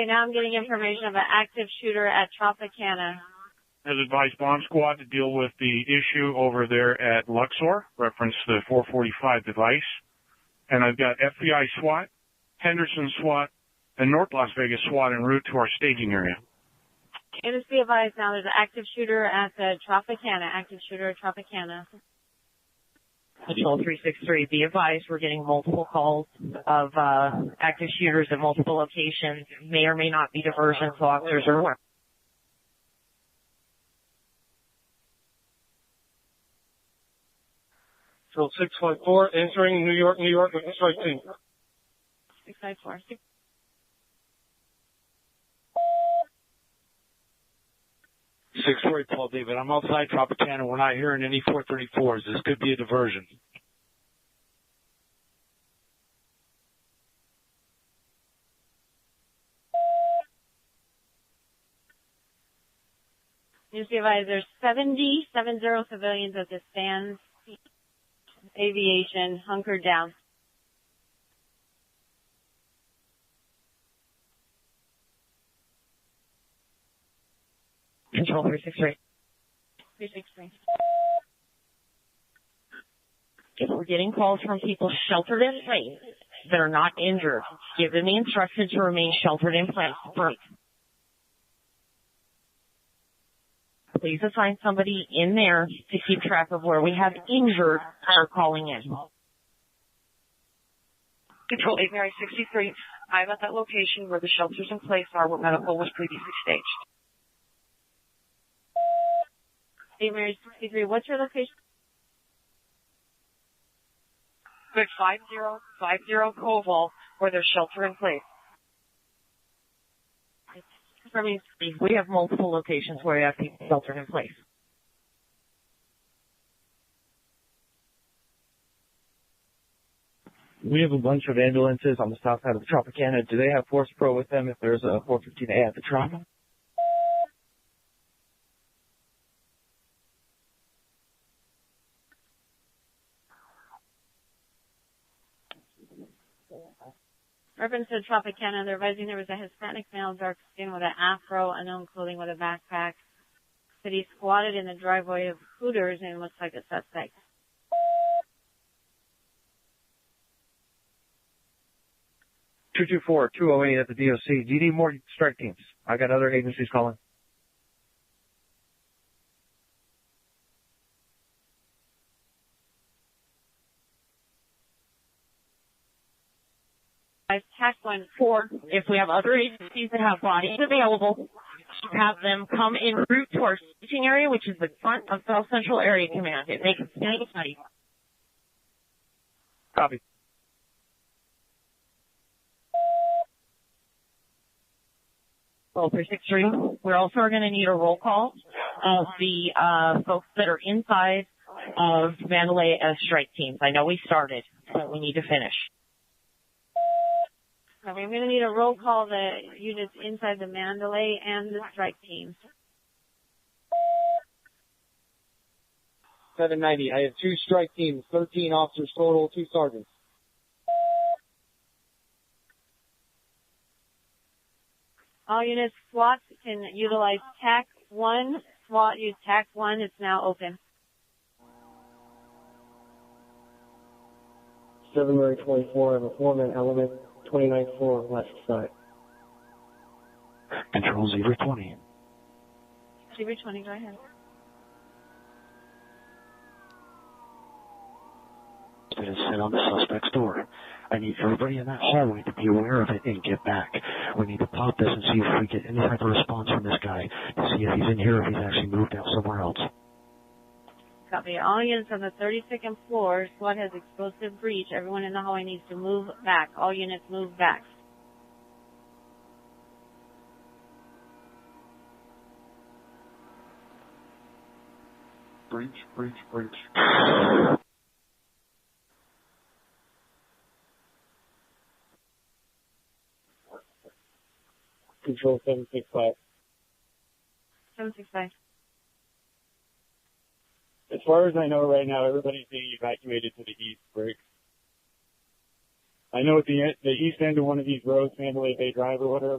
Okay, now I'm getting information of an active shooter at Tropicana. Has advised bomb squad to deal with the issue over there at Luxor, reference the 445 device. And I've got FBI SWAT, Henderson SWAT, and North Las Vegas SWAT en route to our staging area. Units be advised now there's an active shooter at the Tropicana. Active shooter at Tropicana. Control 363, be advised we're getting multiple calls of active shooters at multiple locations. May or may not be diversions, so officers are aware. Control 654, entering New York with the strike team. 654. 648 Paul David. I'm outside Tropicana. We're not hearing any 434s. This could be a diversion. News advised there's 70 civilians at the Sands Aviation hunkered down. Control 363. 363. If we're getting calls from people sheltered in place that are not injured, give them the instruction to remain sheltered in place. Please assign somebody in there to keep track of where we have injured that are calling in. Control 8 Mary 63. I'm at that location where the shelters in place are where medical was previously staged. 8 Mary 63. What's your location? 5050 Koval, where there's shelter in place. We have multiple locations where we have people sheltered in place. We have a bunch of ambulances on the south side of the Tropicana. Do they have Force Pro with them if there's a 415A at the Trop? Reference to Tropicana, they're advising there was a Hispanic male, dark skin with an afro, unknown clothing with a backpack. Said he squatted in the driveway of Hooters and looks like a suspect. Two 208 at the DOC. Do you need more strike teams? I got other agencies calling. Tax one. Or if we have other agencies that have bodies available, have them come en route to our staging area, which is the front of South Central Area Command. It makes a stand study. Copy. Well, 363. We're also going to need a roll call of the folks that are inside of Mandalay as strike teams. I know we started, but we need to finish. We're going to need a roll call the units inside the Mandalay and the strike teams. 790. I have 2 strike teams, 13 officers total, 2 sergeants. All units, SWAT can utilize TAC 1. SWAT use TAC 1. It's now open. 7 Mary 24. I have a 4-man element, 29th floor, west side. Control 020. 020, go ahead. Is sit on the suspect's door. I need everybody in that hallway to be aware of it and get back. We need to pop this and see if we get any type of response from this guy to see if he's in here or if he's actually moved out somewhere else. Copy. All units on the 32nd floor, SWAT has explosive breach. Everyone in the hallway needs to move back. All units move back. Breach. Control 765. 765. As far as I know right now, everybody's being evacuated to the east break. I know at the east end of one of these roads, Mandalay Bay Drive or whatever,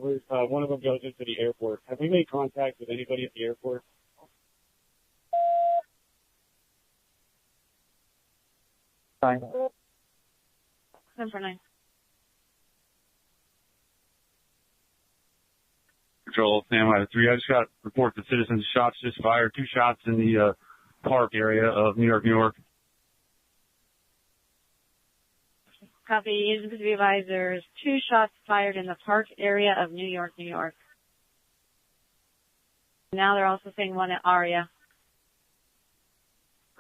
one of them goes into the airport. Have we made contact with anybody at the airport? Fine. 749. Control, Sam, I 3. I just got reports that citizens shots just fired, 2 shots in the park area of New York, New York. Copy. Agent Pacific advisors. 2 shots fired in the park area of New York, New York. Now they're also saying one at Aria.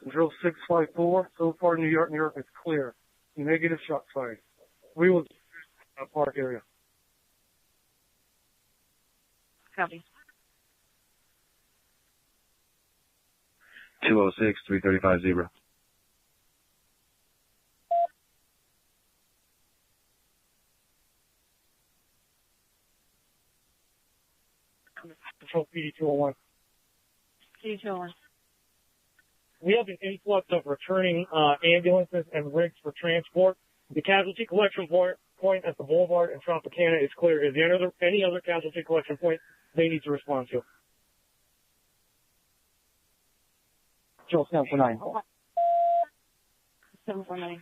Control 654. So far, New York, New York is clear. Negative shot fired. We will park area. Copy. 206, 335 Zebra. Control PD 201. PD 201. We have an influx of returning ambulances and rigs for transport. The casualty collection point at the Boulevard and Tropicana is clear. Is there any other casualty collection point they need to respond to? Control 749. 749.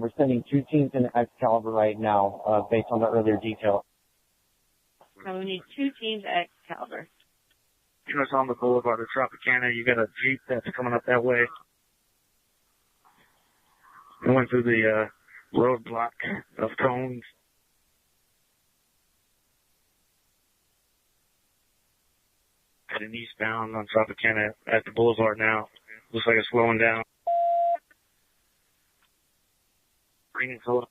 We're sending 2 teams in Excalibur right now, based on the earlier detail. So we need 2 teams at Excalibur. You know, it's on the Boulevard of Tropicana. You got a Jeep that's coming up that way. It went through the roadblock of cones. Heading eastbound on Tropicana at the Boulevard now. Looks like it's slowing down. Green color.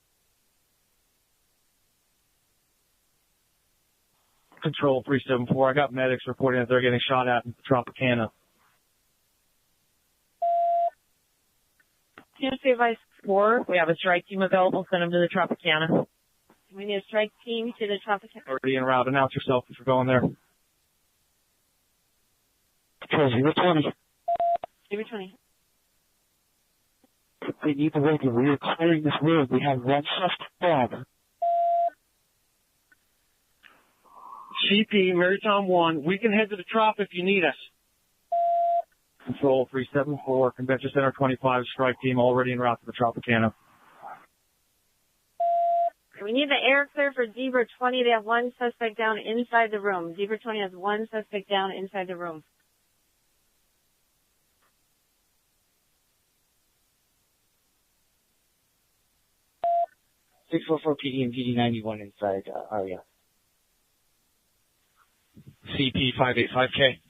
Control 374. I got medics reporting that they're getting shot at in Tropicana. TNC Advice 4, we have a strike team available. Send them to the Tropicana. We need a strike team to the Tropicana. Already en route. Announce yourself if you're going there. Control 020. 020. We need the radio. We are clearing this road. We have 1 suspect. CP, Maritime 1, we can head to the Trop if you need us. Control 374, Convention Center 25, strike team already en route to the Tropicana. We need the air clear for Zebra 20. They have 1 suspect down inside the room. Zebra 20 has 1 suspect down inside the room. PD and PD 91 inside Aria. CP 585K.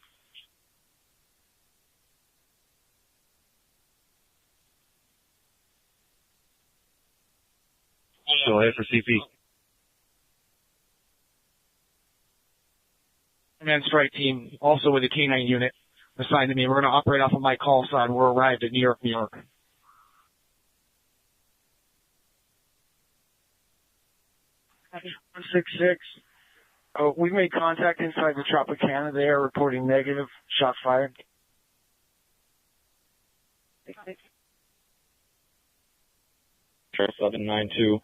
Go ahead for CP. Command strike team, also with a K9 unit assigned to me. We're going to operate off of my call sign. We're arrived at New York, New York. Copy. 166. We made contact inside the Tropicana. They are reporting negative. Shots fired. 66. 792.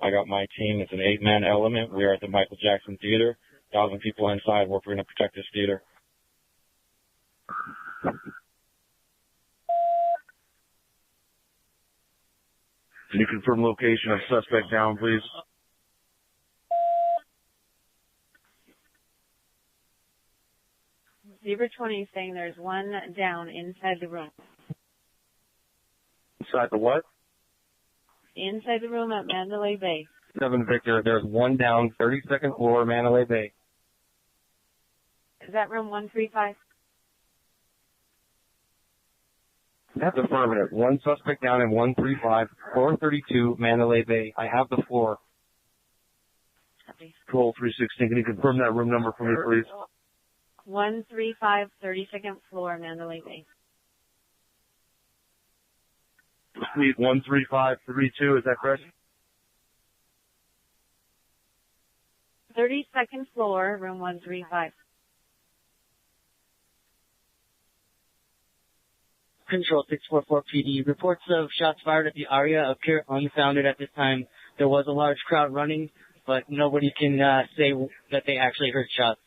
I got my team. It's an 8-man element. We are at the Michael Jackson Theater. 1,000 people inside. We're going to protect this theater. Can you confirm location of suspect down, please? Zebra 20 is saying there's 1 down inside the room. Inside the what? Inside the room at Mandalay Bay. 7 Victor, there's 1 down, 32nd floor, Mandalay Bay. Is that room 135? That's affirmative. 1 suspect down in 135, floor 32, Mandalay Bay. I have the floor. Copy. Control 316. Can you confirm that room number for me, please? 135, 32nd floor, Mandalay Bay. Suite 13532, is that correct? 32nd floor, room 135. Control 644 PD. Reports of shots fired at the area appear unfounded at this time. There was a large crowd running, but nobody can say that they actually heard shots.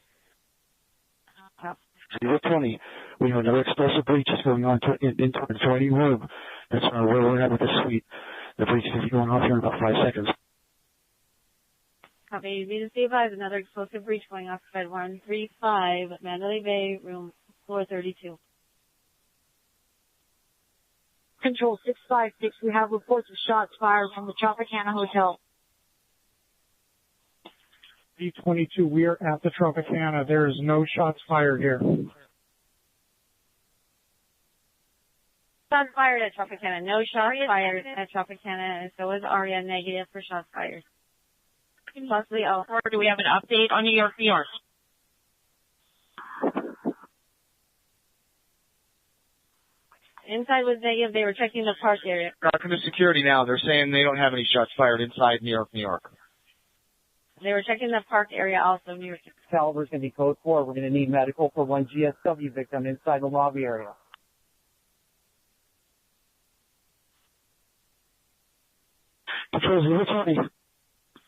020. We have another explosive breach is going on into an adjoining room. That's where we're at with the suite. The breach is going off here in about 5 seconds. Copy. Venus B-5, another explosive breach going off bed 135, Mandalay Bay, room 432. Control 656, we have reports of shots fired from the Tropicana Hotel. B-22, we are at the Tropicana. There is no shots fired here. Shots fired at Tropicana. No shots fired at Tropicana, and so is Aria negative for shots fired. Possibly Or do we have an update on New York, New York? Inside was negative. They were checking the park area. From the security now, they're saying they don't have any shots fired inside New York, New York. They were checking the park area also, New York. Caliber's going to be code 4. We're going to need medical for one GSW victim inside the lobby area. Control 020.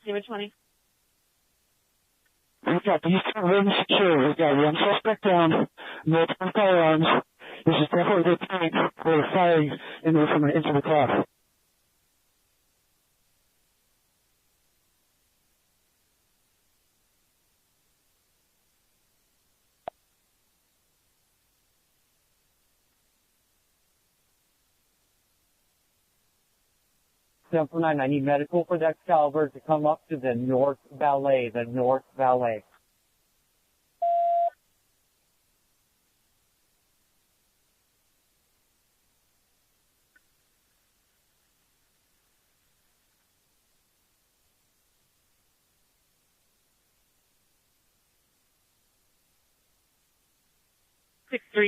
020. We've got these two rooms secure. We've got one suspect down, multiple firearms. This is definitely the point where the firing into the crowd. Sample 9, I need medical for the Excalibur to come up to the North Valet, the North Valet.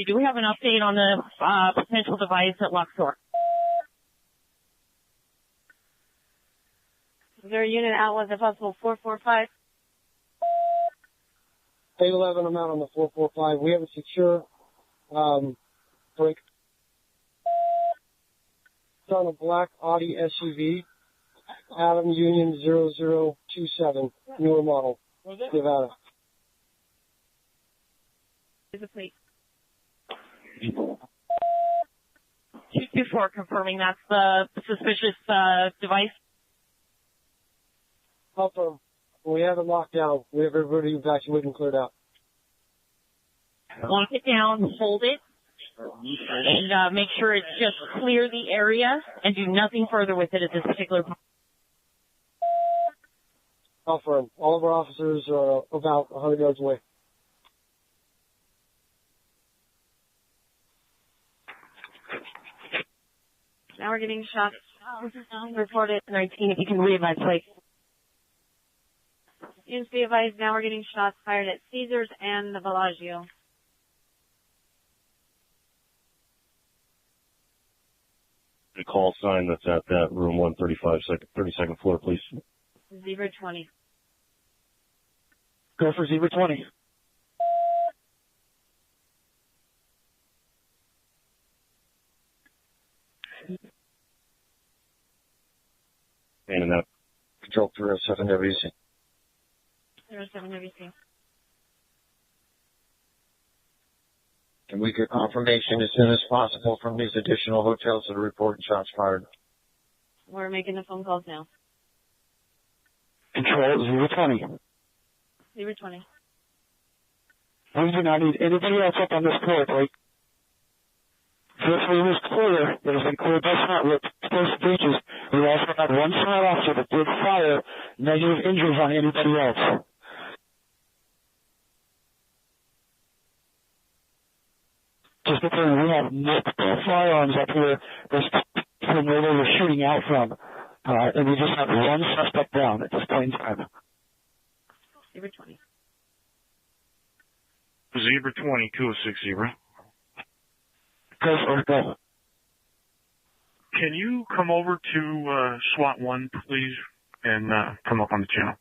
Do we have an update on the potential device at Luxor? Is there a unit out with a possible 445? 811, I'm out on the 445. We have a secure break. It's on a black Audi SUV, Adam Union 0027, newer model, Nevada. Is a plate. 224 confirming that's the suspicious device. Confirm. We have it locked down. We have everybody evacuated and cleared out. Lock it down, hold it, and make sure it's just clear the area and do nothing further with it at this particular point. Confirm. All of our officers are about 100 yards away. Now we're getting shots. Reported 19, if you can read my plate. Units be advised, now we're getting shots fired at Caesars and the Bellagio. The call sign that's at that room 135, 32nd floor, please. 020. Go for 020. And that control 307 WC. 07 WC. Can we get confirmation as soon as possible from these additional hotels that are reporting shots fired? We're making the phone calls now. Control 020. 020. We do not need anybody else up on this court, right? This room is clear. It has been cleared by SWAT with explosive breaches. We also had one SWAT officer that did fire negative injuries on anybody else. Just because we have multiple firearms up here from where they were shooting out from. And we just have one suspect down at this point in time. 020. Zebra 20, 206 Zebra. Go for it, go. Can you come over to SWAT 1, please, and come up on the channel?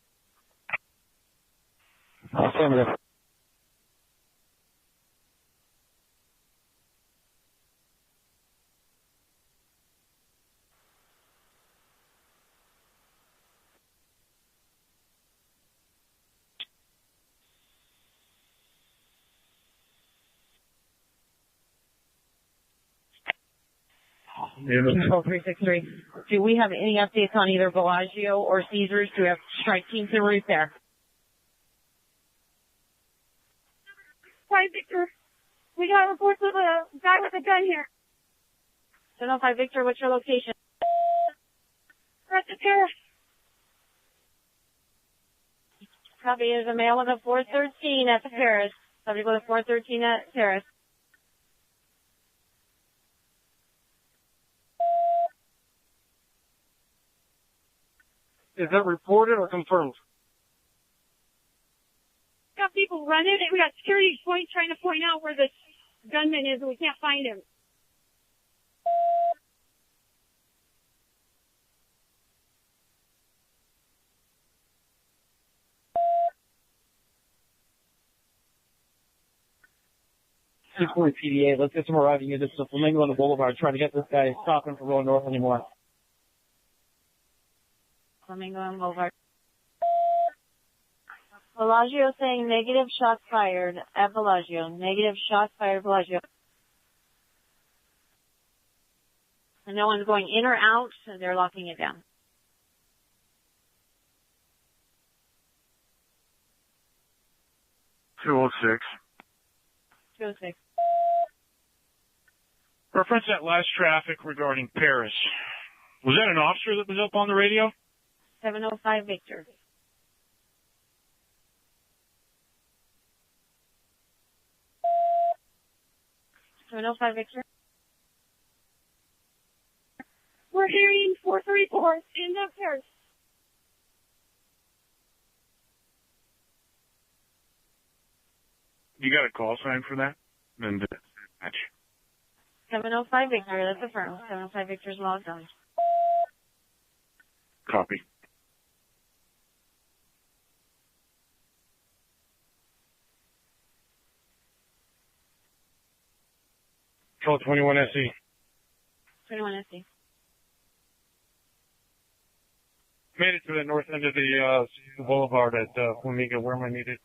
Affirmative. Control 363. Do we have any updates on either Bellagio or Caesars? Do we have strike teams en route there? Hi, Victor. We got reports of a guy with a gun here. 705 Victor, what's your location? We're at the terrace. Copy, is a male with a 413 at the terrace. Subject with a 413 at terrace. Is that reported or confirmed? Got people running, and we got security point trying to point out where the gunman is, and we can't find him. PDA, let's get some arriving units to Flamingo on the Boulevard, trying to get this guy stopping from going north anymore. Flamingo and Boulevard. Belagio saying negative shots fired at Belagio. Negative shots fired Belagio. And no one's going in or out, so they're locking it down. $206. 206. Reference that last traffic regarding Paris. Was that an officer that was up on the radio? 705 Victor. Victor. We're hearing 434 in the Paris. You got a call sign for that? Then match. 705 Victor, that's affirmed. 705 Victor's logged on. Copy. Control 21 SE. 21 SE. Made it to the north end of the Boulevard at Flamingo. Where am I needed?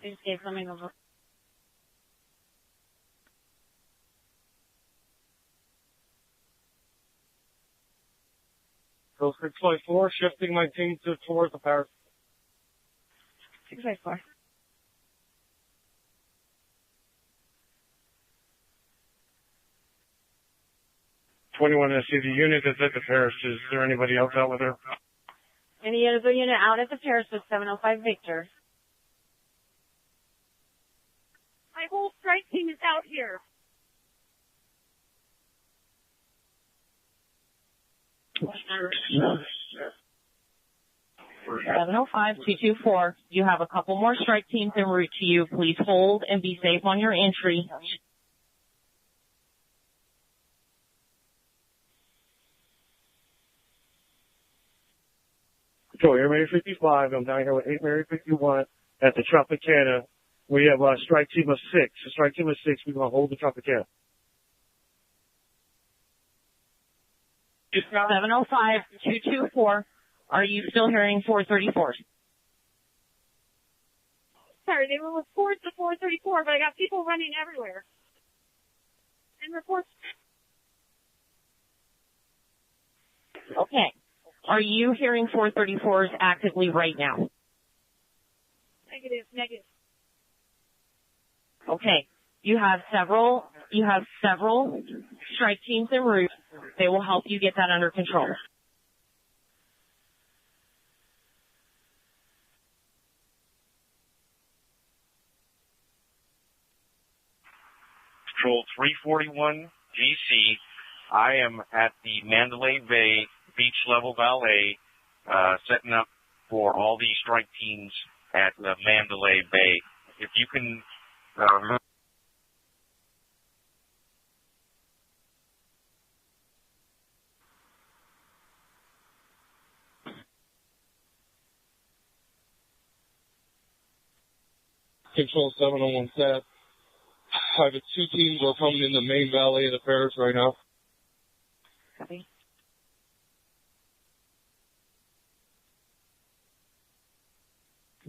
They just gave Flamingo. Go 654, shifting my team towards the Paris. 654. I see the unit that's at the Paris. Is there anybody else out with her? Any other unit out at the Paris with 705 Victor? My whole strike team is out here. Seven 224. You have a couple more strike teams en route to you. Please hold and be safe on your entry. So, Air Mary 55. I'm down here with 8 Mary 51 at the Tropicana. We have a strike team of 6. A strike team of 6. We're going to hold the Tropicana. 705-224. Are you still hearing 434? Sorry, they were reports of 434, but I got people running everywhere. And reports. Okay. Are you hearing 434s actively right now? Negative. Okay. You have several strike teams en route. They will help you get that under control. Control 341 GC. I am at the Mandalay Bay Beach Level Valet, setting up for all the strike teams at the Mandalay Bay. If you can, Control 701 set. I have 2 teams are coming in the main valley of the Paris right now. Copy.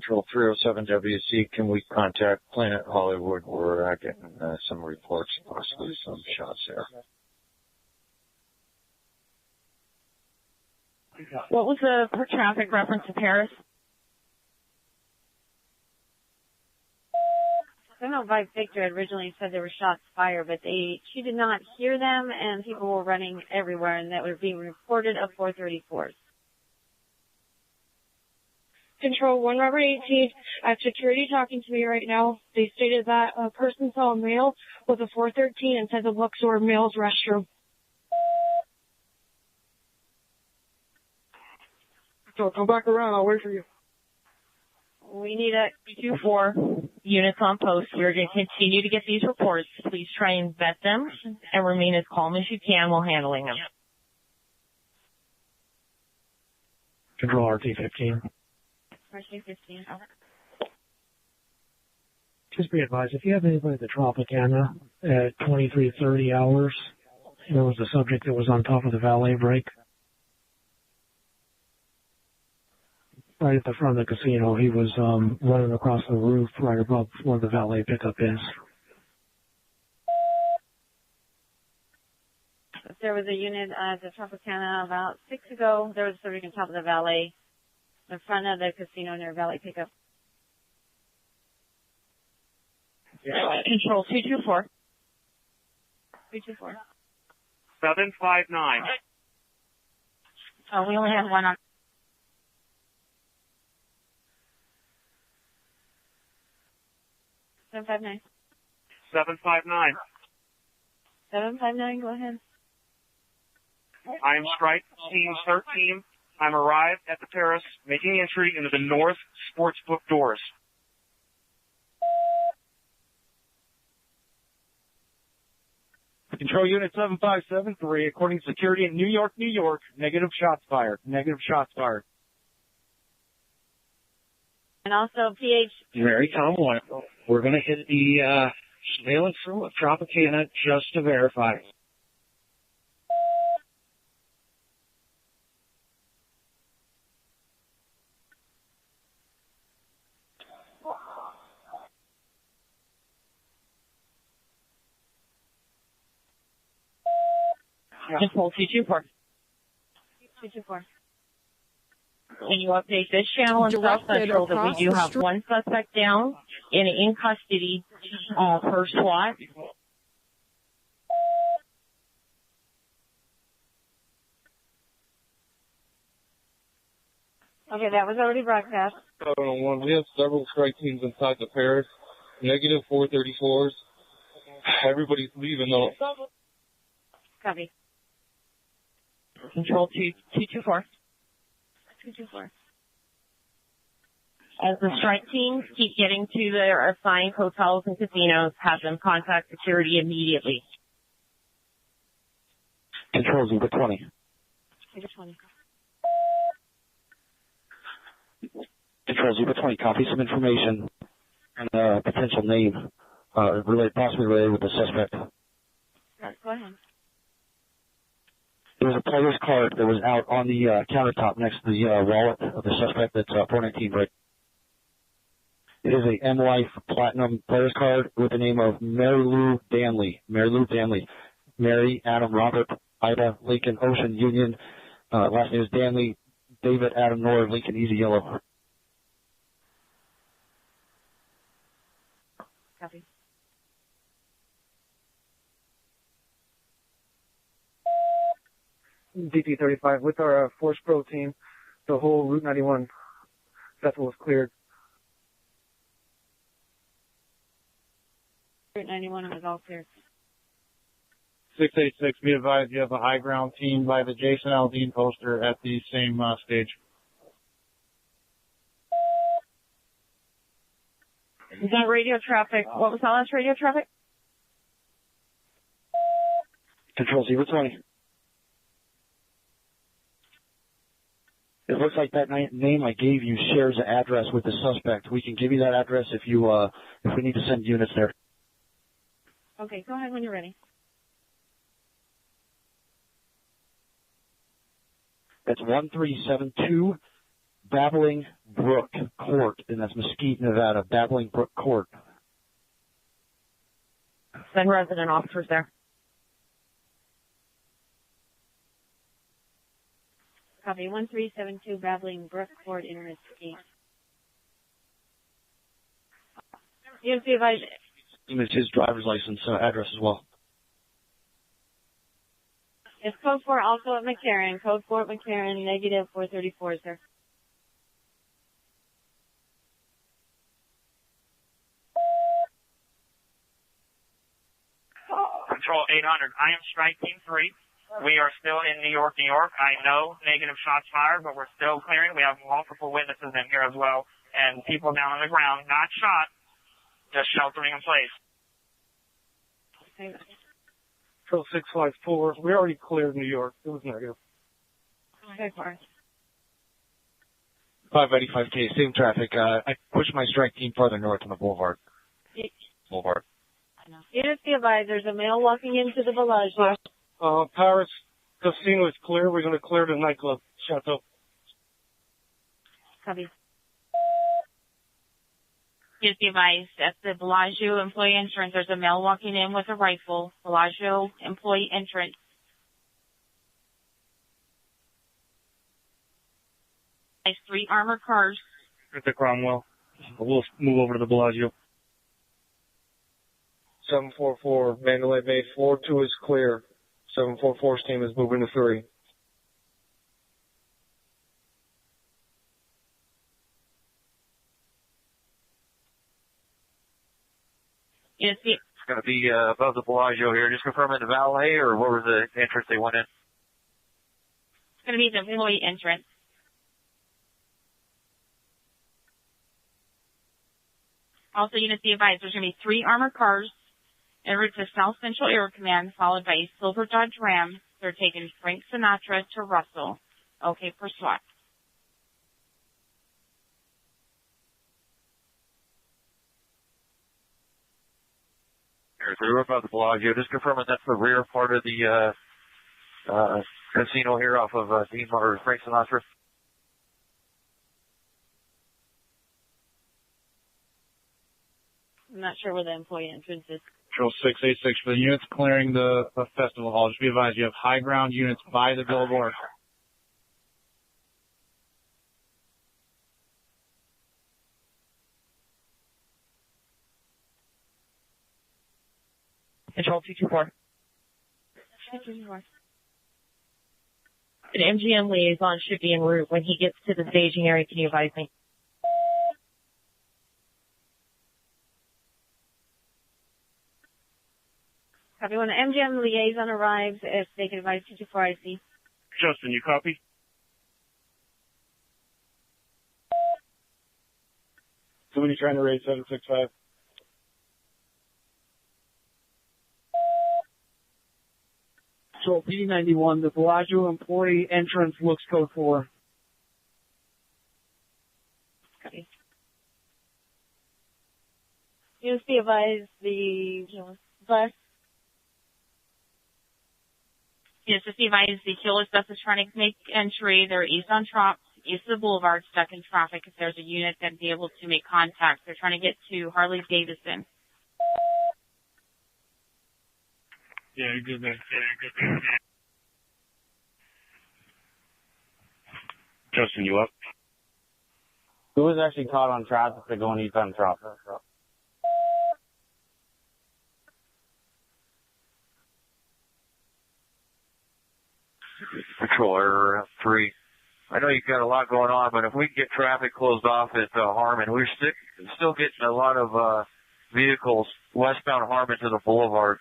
Control 307 WC, can we contact Planet Hollywood? We're getting some reports, possibly some shots there. What was the per traffic reference to Paris? I don't know if Victor had originally said there were shots fired, but she did not hear them, and people were running everywhere, and that was being reported of 434s. Control 1 Robert 18, I have security talking to me right now. They stated that a person saw a male with a 413 inside the Luxor male's restroom. So come back around, I'll wait for you. We need 2-4 units on post. We're going to continue to get these reports. Please try and vet them and remain as calm as you can while handling them. Control RT-15. RT-15. Just be advised, if you have anybody at the Tropicana at 23:30 hours, there was a subject that was on top of the valet brake. Right at the front of the casino. He was running across the roof right above where the valet pickup is. There was a unit at the Tropicana about 6 ago. There was a subject on top of the valet in front of the casino near valet pickup. Control 224. 324. 759. Oh, we only have one on. 759. 759. 759, go ahead. I am Strike Team 13. I'm arrived at the Paris, making entry into the North Sportsbook doors. Control Unit 7573, according to security in New York, New York, negative shots fired. Negative shots fired. And also PH. Very Tom 1. We're going to hit the surveillance room of Tropicana just to verify. Control 224. 224. Can you update this channel and South Central that we do have one suspect down and in custody per SWAT? Okay, that was already broadcast. 701, we have several strike teams inside the Paris. Negative 434s. Everybody's leaving though. Copy. Control 224. 224. As the strike teams keep getting to their assigned hotels and casinos, have them contact security immediately. Control Zebra 20. Zebra 20. Control Zebra 20, copy some information and a potential name, possibly related with the suspect. Go ahead. There was a player's card that was out on the countertop next to the wallet of the suspect that's 419 right. It is a M-Life Platinum player's card with the name of Mary Lou Danley. Mary Lou Danley. Mary, Adam, Robert, Ida, Lincoln, Ocean, Union. Last name is Danley. David, Adam, Nora, Lincoln, Easy Yellow. Copy. DT-35 with our Force Pro team, the whole Route 91 vessel was cleared. Route 91 was all clear. 686, be advised you have a high ground team by the Jason Aldean poster at the same stage. Is that radio traffic? What was that last radio traffic? Control Zebra 20. It looks like that name I gave you shares an address with the suspect. We can give you that address if we need to send units there. Okay, go ahead when you're ready. That's 1372 Babbling Brook Court, and that's Mesquite, Nevada. Babbling Brook Court. Send resident officers there. Copy 1372 Babbling Brook Court in Mesquite. Units be advised. It's his driver's license address as well. It's code 4 also at McCarran. Code 4 at McCarran, negative 434, sir. Control 800. I am Strike Team 3. We are still in New York, New York. I know negative shots fired, but we're still clearing. We have multiple witnesses in here as well, and people down on the ground, not shot, just sheltering in place. Control 654. We already cleared New York. It was negative. Okay, far. 585K, same traffic. I pushed my strike team farther north on the boulevard. Boulevard. Units be advised, there's a male walking into the belagio. Paris Casino is clear. We're going to clear the nightclub. Chateau. Copy. Units be advised, at the Bellagio employee entrance, there's a male walking in with a rifle. Bellagio employee entrance. There's 3 armored cars. At the Cromwell. We'll move over to the Bellagio. 744, Mandalay Bay, floor 2 is clear. 744's team is moving to 3. Yes, It's going to be above the Bellagio here. Just confirming the valet, or what was the entrance they went in? It's going to be the employee entrance. Also, units be advised, there's going to be 3 armored cars en route to South Central Air Command, followed by a silver Dodge Ram. They're taking Frank Sinatra to Russell. Okay, for SWAT. We're above the Bellagio. Just confirming that's the rear part of the casino here off of Dean or Frank Sinatra. I'm not sure where the employee entrance is. Control 686 for the units clearing the festival hall. Just be advised, you have high ground units by the billboard. Control 224. 224. An MGM liaison should be en route. When he gets to the staging area, can you advise me? Copy. When the MGM liaison arrives, if they can advise 224 IC. Justin, you copy? Somebody trying to raise 765. So P91, the Bellagio employee entrance looks code 4. Copy. Units be advised, the bus. Yes, just be advised, the Hewlett bus is trying to make entry. They're east on Trop, east of the boulevard, stuck in traffic. If there's a unit that'd be able to make contact, they're trying to get to Harley Davidson. Yeah, you're good there. Justin, you up? Who was actually caught on traffic for going east on Trop? Control Error 3. I know you've got a lot going on, but if we can get traffic closed off at Harmon, we're still getting a lot of vehicles westbound Harmon to the boulevard.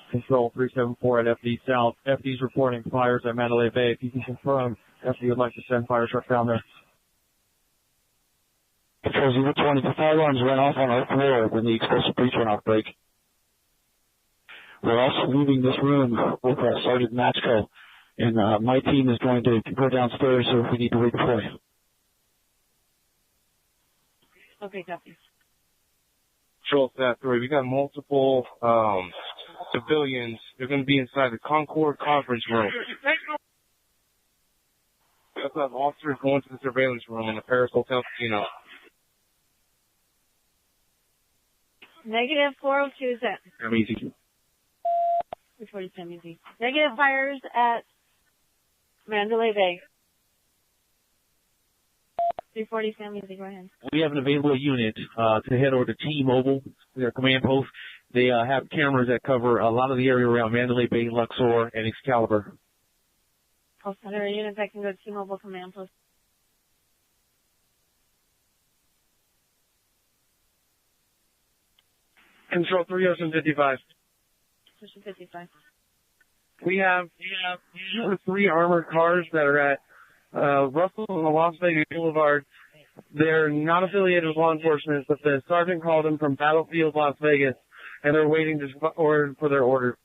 Control 374 at FD South. FD's reporting fires at Mandalay Bay. If you can confirm, FD would like to send fire trucks down there. Control 020, the fire alarms went off on our floor when the explosive breach went off break. We're also leaving this room with Sergeant Matchko, and my team is going to go downstairs so if we need to redeploy. Okay, copy. Control Stat 3, we got multiple civilians. They're going to be inside the Concord conference room. Let's have officers going to the surveillance room in the Paris Hotel Casino. Negative 402 is that? I'm easy. 340 Sam Easy. Negative fires at Mandalay Bay. 340 Sam Easy, go ahead. We have an available unit to head over to T-Mobile, their command post. They have cameras that cover a lot of the area around Mandalay Bay, Luxor, and Excalibur. Post under a unit that can go to T-Mobile command post. Control 3 Ocean 55. Ocean 55. We have 3 armored cars that are at Russell and the Las Vegas Boulevard. They're not affiliated with law enforcement, but the sergeant called them from Battlefield, Las Vegas, and they're waiting for their order.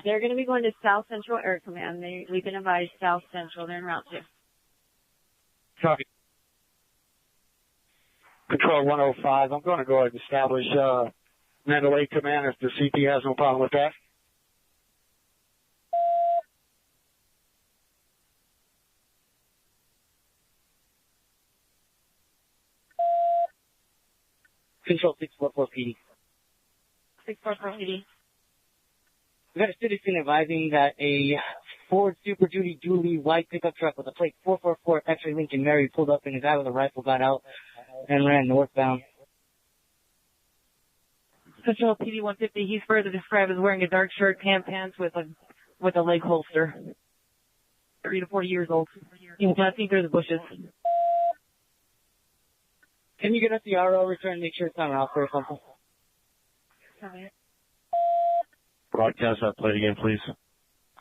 They're going to be going to South Central Air Command. We've been advised South Central. They're en route to. Copy. Control 105. I'm going to go ahead and establish Mandalay Command if the CP has no problem with that. Control 644 PD. 644 PD. We got a citizen advising that a Ford Super Duty dually white pickup truck with a plate 444 X-ray Lincoln Mary pulled up and a guy with a rifle got out and ran northbound. Control PD 150. He's further described as wearing a dark shirt, tan pants with a leg holster. 30 to 40 years old. He was passing through the bushes. Can you get us the RO return and make sure it's not an offer or something? Broadcast that plate again, please.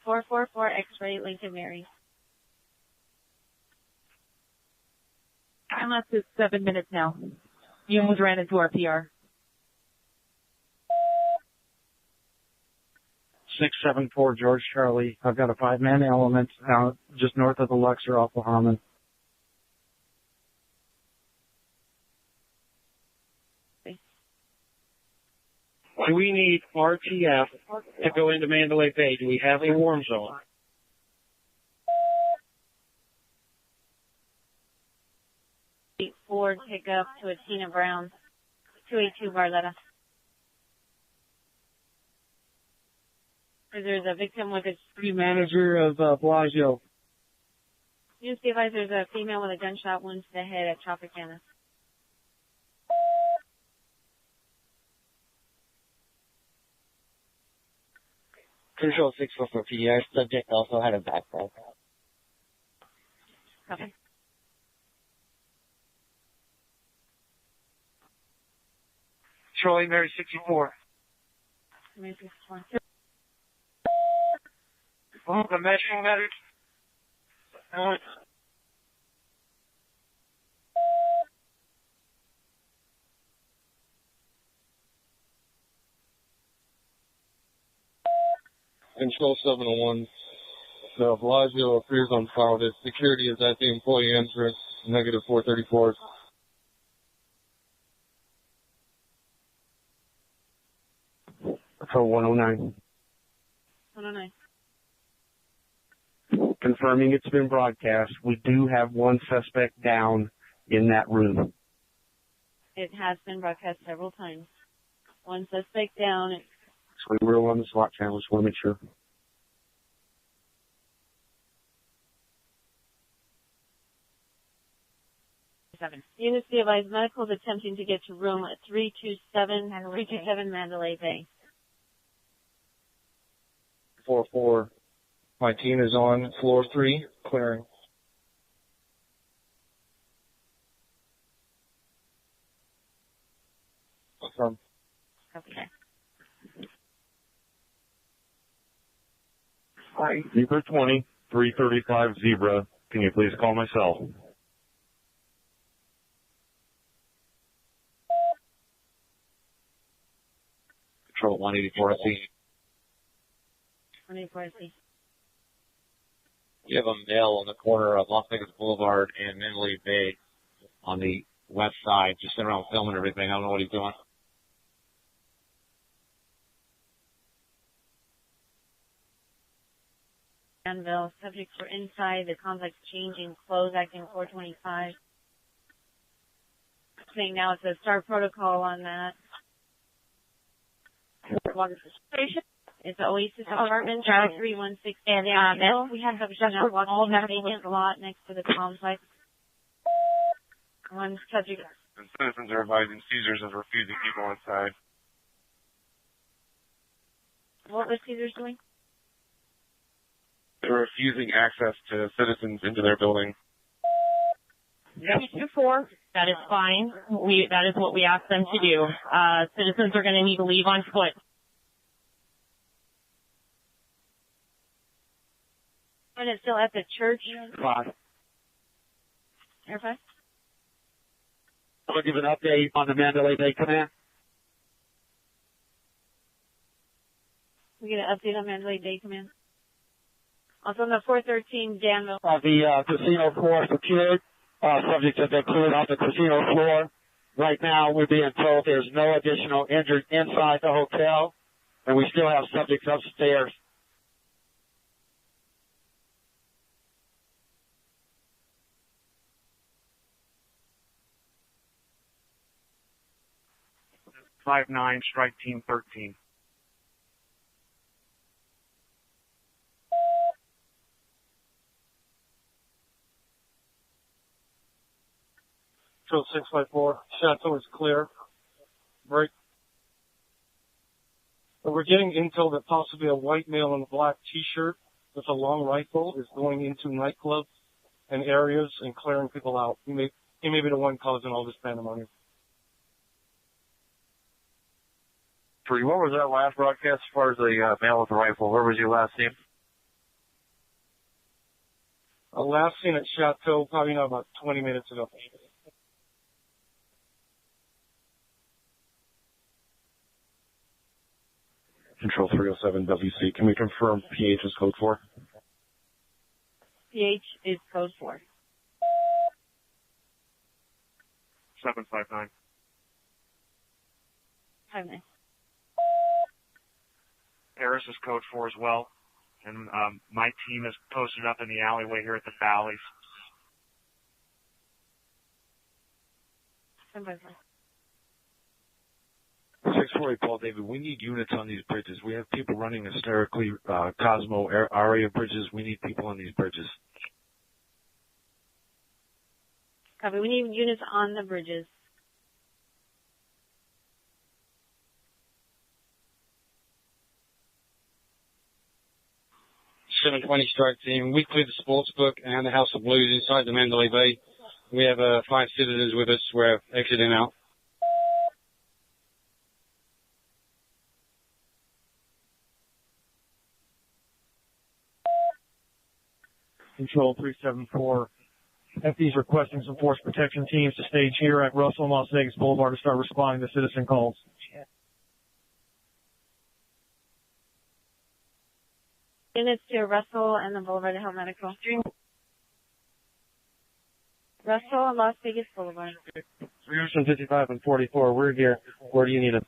444 X-ray Lincoln Mary. I'm up to 7 minutes now. You almost ran into our PR. 674 George Charlie. I've got a 5-man element out just north of the Luxor off of Harmon. Do we need RTF to go into Mandalay Bay? Do we have a warm zone? Ford pickup to a Tina Brown. 282 Barletta. There's a victim with a... Manager of Belagio. You see if there's a female with a gunshot wound to the head at Tropicana. Control 644 PD. Our subject also had a backpack. Copy. Troy Mary 64. Mary 64. Oh, the meshing medic. Control 701. The Bellagio appears on file. The security is at the employee entrance. Negative 434. Control 109. 109. Confirming it's been broadcast. We do have one suspect down in that room. It has been broadcast several times. One suspect down. So we were on the SWAT channel. Just want to make sure. Units be advised, medical is attempting to get to room 327 Mandalay Bay. 4-4. My team is on floor 3, clearing. Confirm. Okay. Hi. Zebra 20, 335 Zebra. Can you please call my cell? Control 184 SE. 184 SE. We have a male on the corner of Las Vegas Boulevard and Mandalay Bay on the west side, just sitting around filming everything. I don't know what he's doing. Danville. Subjects were inside the complex changing clothes, acting 425. Saying now it's a start protocol on that. Water station. It's Oasis Apartments, 316. And we have subjects now walking in a vacant lot next to the complex. One subject. And citizens are advising seizures of refusing people inside. What was Caesars doing? They're refusing access to citizens into their building. Yep. 224. That is fine. That is what we asked them to do. Citizens are going to need to leave on foot. And it's still at the church. Five. Air 5? I'll give an update on the Mandalay Bay Command. We get an update on Mandalay Bay Command. Also on the 413 Danville. The casino floor secured. Subjects have been cleared off the casino floor. Right now, we're being told there's no additional injured inside the hotel, and we still have subjects upstairs. Five 9, Strike Team 13. Control 654. Chateau is clear. Break. But we're getting intel that possibly a white male in a black t-shirt with a long rifle is going into nightclubs and areas and clearing people out. He may be the one causing all this pandemonium. 3, what was that last broadcast as far as the male with the rifle? Where was you last seen? Last seen at Chateau, probably not about 20 minutes ago. Control 307 WC. Can we confirm PH is code 4? PH is code 4. 759. 59. Paris is code 4 as well. And my team is posted up in the alleyway here at the Valleys. 759. 648 Paul David, we need units on these bridges. We have people running hysterically, Cosmo area bridges. We need people on these bridges. Copy. We need units on the bridges. .720 Strike Team. We cleared the sports book and the House of Blues inside the Mandalay Bay. We have 5 citizens with us. We're exiting out. Control 374. FD's requesting some force protection teams to stage here at Russell and Las Vegas Boulevard to start responding to citizen calls. Units to Russell and the Boulevard to Health Medical. Russell and Las Vegas Boulevard. 55 and 44, we're here. Where do you need us?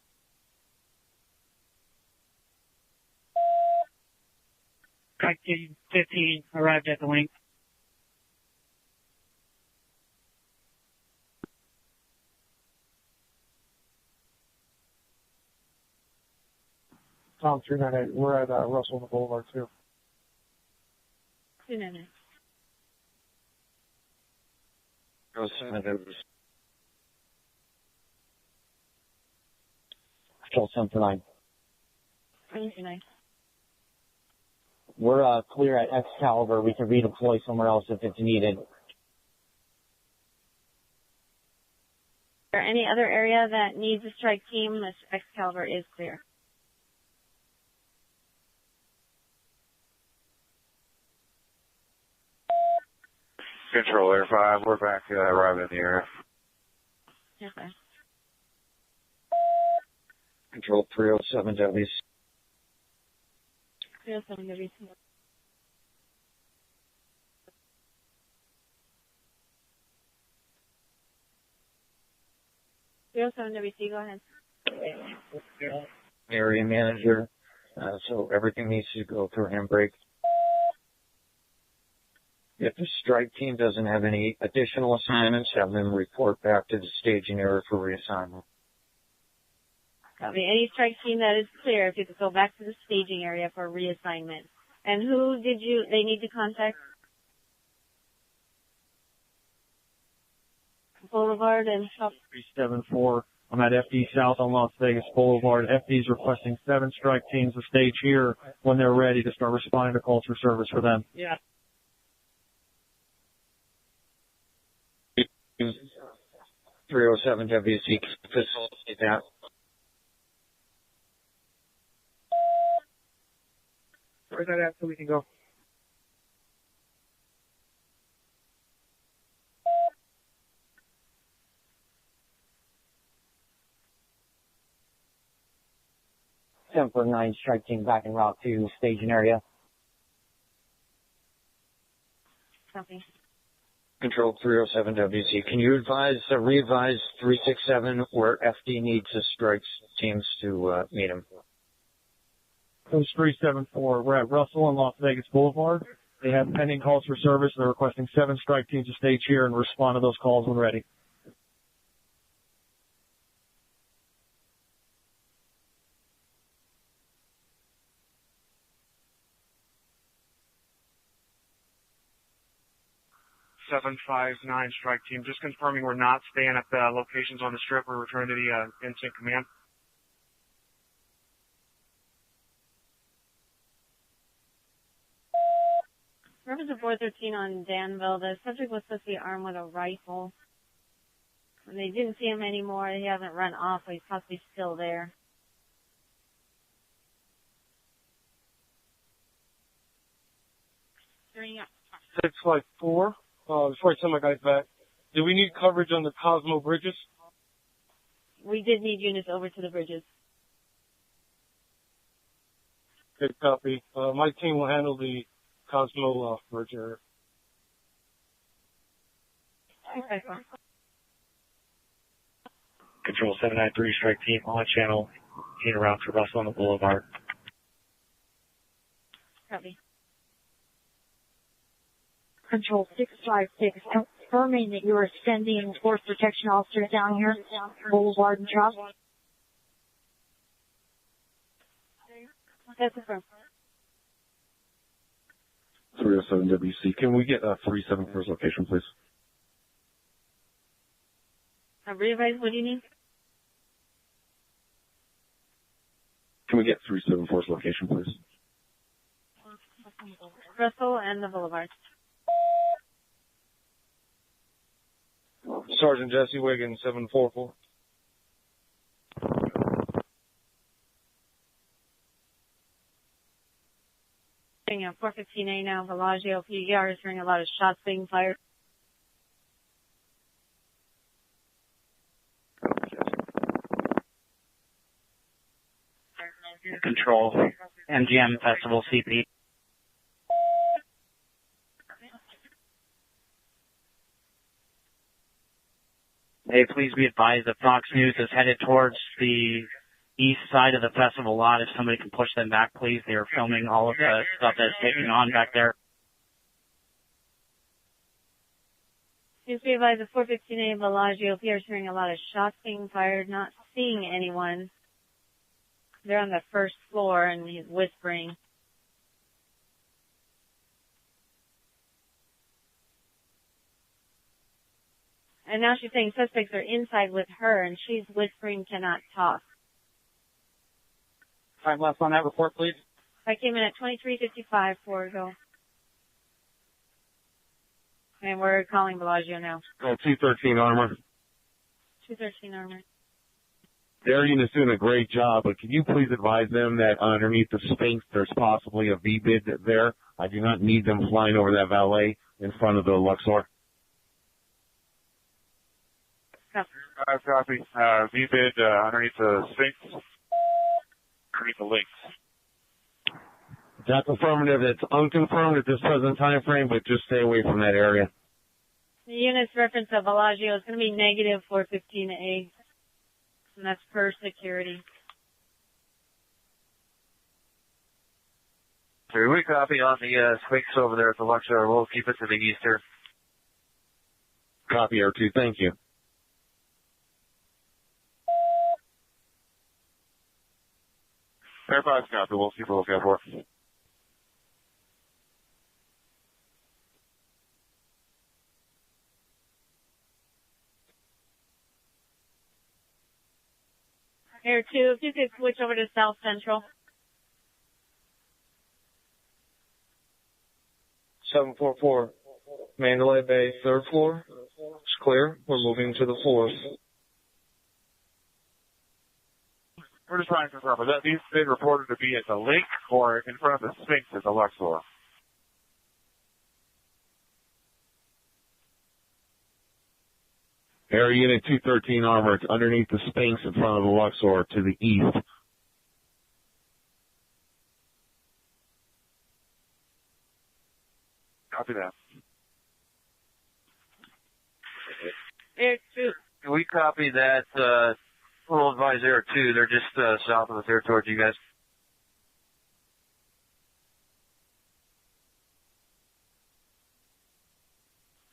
Strike Team 15 arrived at the link. Tom 398, we're at Russell and Boulevard too. 299. Control 749. 299. We're clear at Excalibur. We can redeploy somewhere else if it's needed. Is there any other area that needs a strike team? This Excalibur is clear. Control Air 5, we're back arriving in the area. Okay. Control 307 WC. 307 WC. WC, go ahead. Area manager. So everything needs to go through handbrake. If the strike team doesn't have any additional assignments, have them report back to the staging area for reassignment. Copy. Any strike team that is clear, if you could go back to the staging area for reassignment. And who did they need to contact? Boulevard and Shop. 374. I'm at FD South on Las Vegas Boulevard. FD is requesting 7 strike teams to stage here when they're ready to start responding to calls for service for them. Yeah. Use 307 WC facilitate that. Where's that at so we can go? For 9 strike team back en route to staging area. Copy. Control 307 WC. Can you re-advise 367 where FD needs the strikes teams to meet him? Coast 374. We're at Russell and Las Vegas Boulevard. They have pending calls for service. They're requesting 7 strike teams to stage here and respond to those calls when ready. Seven, 5, 9 strike team. Just confirming we're not staying at the locations on the strip. We're returning to the instant command. Reference to 413 on Danville. The subject was supposed to be armed with a rifle. When they didn't see him anymore, he hasn't run off, so he's possibly still there. Six 654. Before I send my guys back, do we need coverage on the Cosmo bridges? We did need units over to the bridges. Good copy. My team will handle the Cosmo bridge area. Okay. Control 793 strike team on channel, in around to Russell on the Boulevard. Copy. Control 656, confirming that you are sending force protection officers down here, Boulevard and Trop. That's confirmed. 307 WC. Can we get 374's location, please? Re-advise, what do you need? Can we get 374's location, please? Russell and the Boulevard. Sergeant Jesse Wiggins, 744. At 415A now, Belagio PDR is hearing a lot of shots being fired. Control, MGM Festival CP. Hey, please be advised that Fox News is headed towards the east side of the festival lot. If somebody can push them back, please. They are filming all of the stuff that's taking on back there. Please be advised that 415A Belagio PR is hearing a lot of shots being fired, not seeing anyone. They're on the first floor and he's whispering. And now she's saying suspects are inside with her and she's whispering, cannot talk. Time left on that report, please. I came in at 23:55 for go. And we're calling Belagio now. 213 Armor. 213 Armor. Their unit's doing a great job, but can you please advise them that underneath the Sphinx there's possibly a V-bid there? I do not need them flying over that valet in front of the Luxor. Copy. V-bid underneath the Sphinx, underneath the links. That's affirmative. It's unconfirmed at this present time frame, but just stay away from that area. The unit's reference of Belagio is going to be negative 415A. And that's per security. 3. We copy on the Sphinx over there at the Luxor. We'll keep it to the east here. Copy, Air 2. Thank you. Air 5 copy. We'll keep a lookout for it. Air 2, if you could switch over to South Central. 744, Mandalay Bay, 3rd floor. It's clear. We're moving to the 4th. We're just trying to confirm. Is that these been reported to be at the lake or in front of the Sphinx at the Luxor? Air Unit 213 Armor. It's underneath the Sphinx in front of the Luxor to the east. Copy that. Air 2. Can we copy that? We'll advise Air 2. They're just south of us here towards you guys.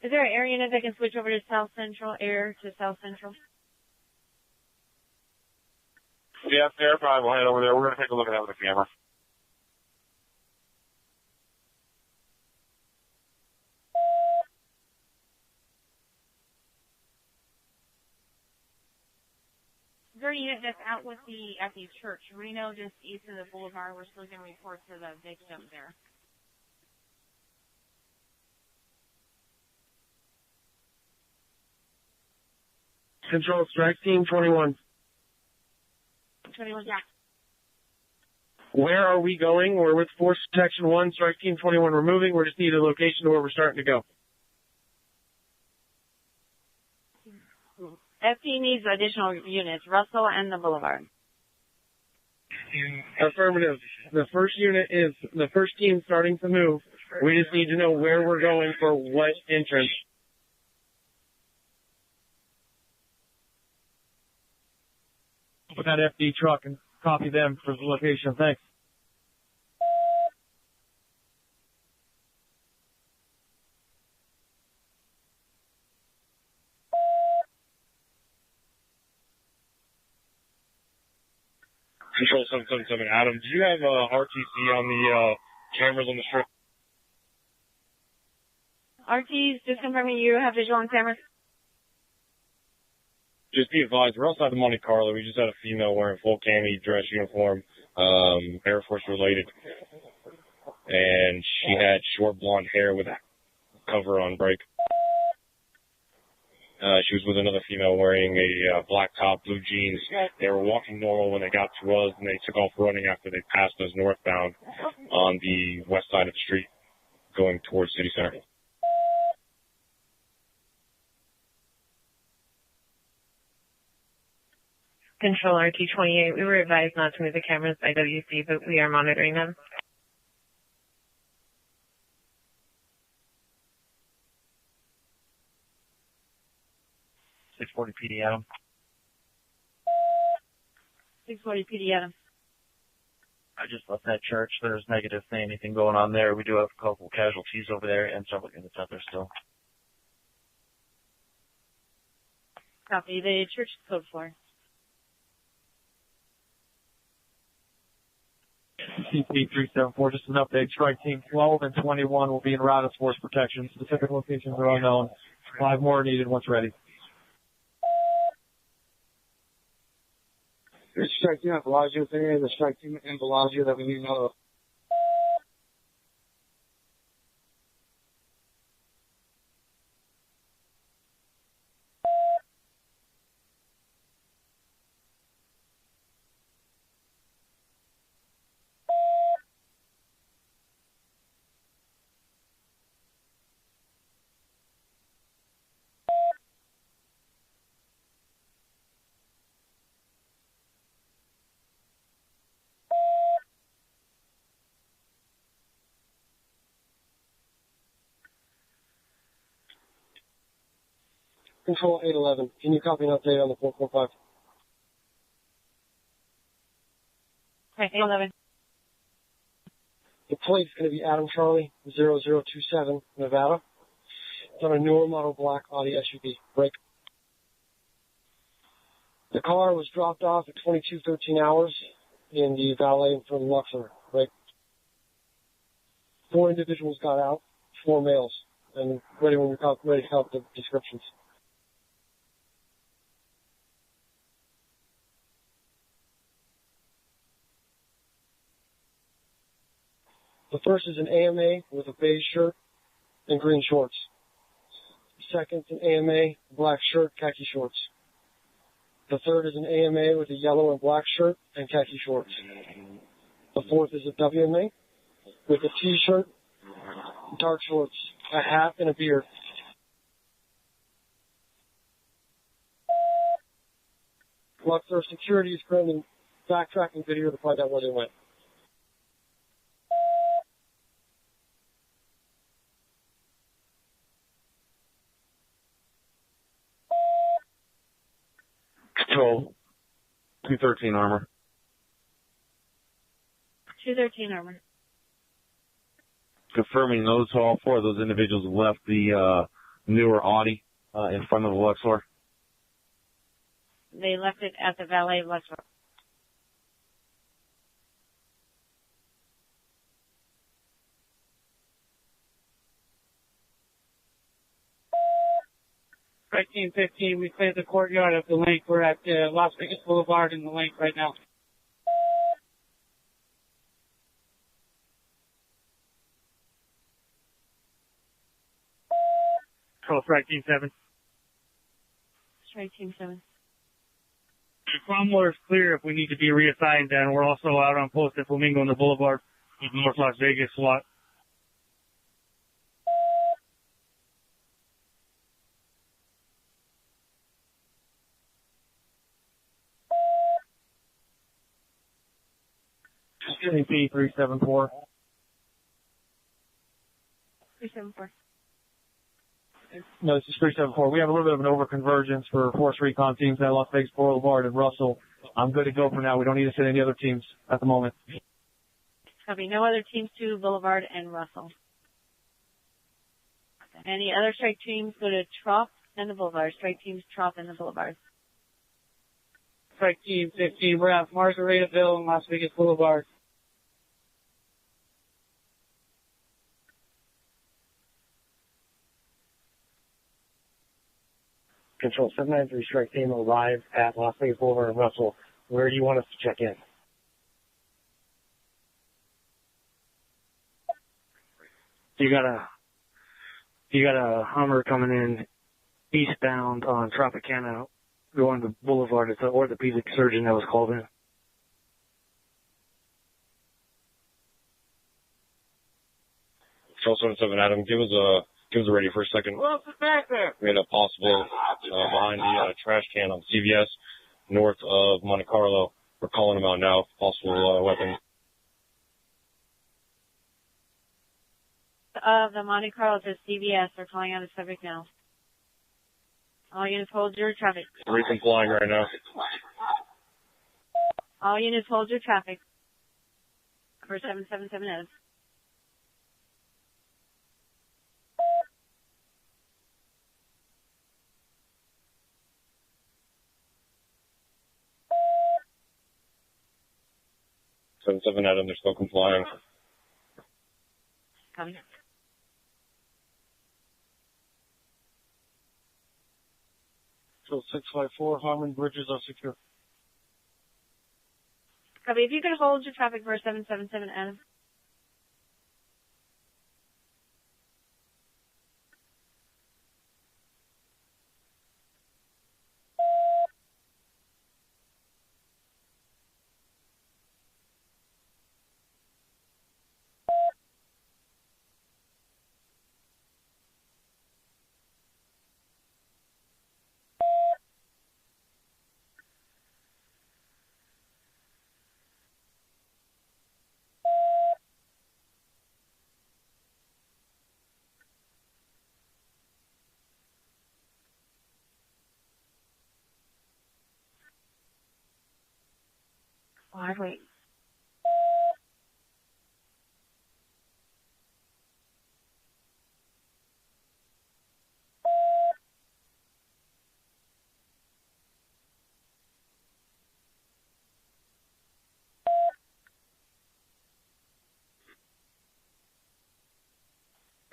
Is there an air unit that can switch over to South Central? Air to South Central? Yeah, Air 5 will head over there. We're going to take a look at that with the camera. Is there a unit that's out with at the church? Reno, just east of the boulevard. We're still going to report to the victim there. Control, Strike Team 21. 21, yeah. Where are we going? We're with Force Protection 1, Strike Team 21. We're moving. We just need a location where we're starting to go. FD needs additional units, Russell and the Boulevard. Affirmative. The first team starting to move. We just need to know where we're going for what entrance. Open that FD truck and copy them for the location. Thanks. Control 777, Adam. Do you have RTC on the cameras on the strip? RT's just confirming you have visual on cameras. Just be advised, we're outside of Monte Carlo. We just had a female wearing full cami dress uniform, Air Force related. And she had short blonde hair with a cover on break. She was with another female wearing a black top, blue jeans. They were walking normal when they got to us, and they took off running after they passed us northbound on the west side of the street, going towards City Center. Control RT-28, we were advised not to move the cameras by WC, but we are monitoring them. PD, Adam. 640 PD, Adam. I just left that church. There's negative anything going on there. We do have a couple casualties over there and several units out there still. Copy. The church code 4. CP-374, just an update. Strike Team 12 and 21 will be en route as force protection. Specific locations are unknown. 5 more are needed once ready. There's a strike team at Belagio area, the strike team in Belagio that we need to know of. Control 811, can you copy an update on the 445? Okay, 811. The plate's going to be Adam Charlie 0027 Nevada. It's on a newer model black Audi SUV. Break. The car was dropped off at 22:13 hours in the valet from Luxor. Break. 4 individuals got out, 4 males, and ready when you're ready to help the descriptions. The first is an AMA with a beige shirt and green shorts. The second is an AMA, black shirt, khaki shorts. The third is an AMA with a yellow and black shirt and khaki shorts. The fourth is a WMA with a T-shirt, dark shorts, a hat, and a beard. Luxor security is currently backtracking video to find out where they went. Control. 213 Armor. 213 Armor. Confirming those all 4 of those individuals left the newer Audi in front of the Luxor. They left it at the valet Luxor. Strike Team 15, we cleared the courtyard of the link. We're at Las Vegas Boulevard in the link right now. Control Strike Team 7. Strike Team 7. Cromwell is clear if we need to be reassigned, and we're also out on post at Flamingo on the Boulevard with North Las Vegas SWAT. CP 374. 374. No, this is 374. We have a little bit of an overconvergence for Force Recon teams at Las Vegas Boulevard and Russell. I'm good to go for now. We don't need to send any other teams at the moment. Copy. No other teams to Boulevard and Russell. Any other strike teams go to Trop and the Boulevard. Strike teams Trop and the Boulevard. Strike Team 15, we're at Margaritaville and Las Vegas Boulevard. Control 793 Strike Team arrived at Las Vegas Boulevard and Russell. Where do you want us to check in? You got a Hummer coming in eastbound on Tropicana going to Boulevard. It's an orthopedic surgeon that was called in. Control 77 Adam, give us a radio for a second. What's back there? We had a possible behind the trash can on CVS north of Monte Carlo. We're calling them out now. Possible weapon. The Monte Carlo to CVS. They're calling out a subject now. All units hold your traffic. Recent flying right now. All units hold your traffic. For 777 Adam. Seven Adam, they're still complying. Coming. So 654 Harmon bridges are secure. Copy. If you could hold your traffic for 777 Adam. Why wait?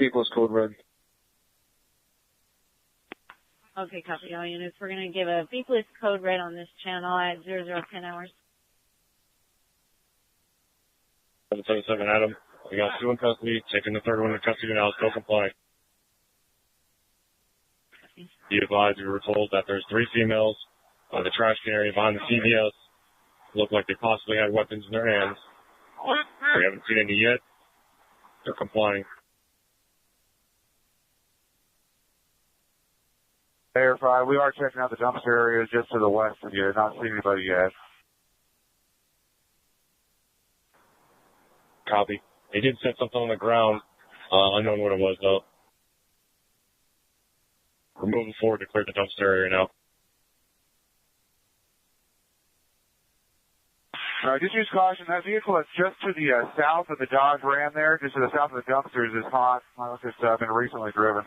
People's Code Red. Okay, copy all units. We're going to give a beepless code red on this channel at 0010 hours. 777 Adam. We got 2 in custody, taking the 3rd one into custody now, still compliant. Be advised, we were told that there's 3 females on the trash can area behind the CVS. Look like they possibly had weapons in their hands. We haven't seen any yet. They're complying. Verify. We are checking out the dumpster areas just to the west of you. Not seeing anybody yet. Copy. They did set something on the ground. Unknown what it was, though. We're moving forward to clear the dumpster area now. Just use caution. That vehicle that's just to the south of the Dodge Ram there, just to the south of the dumpsters, is hot. It's just been recently driven.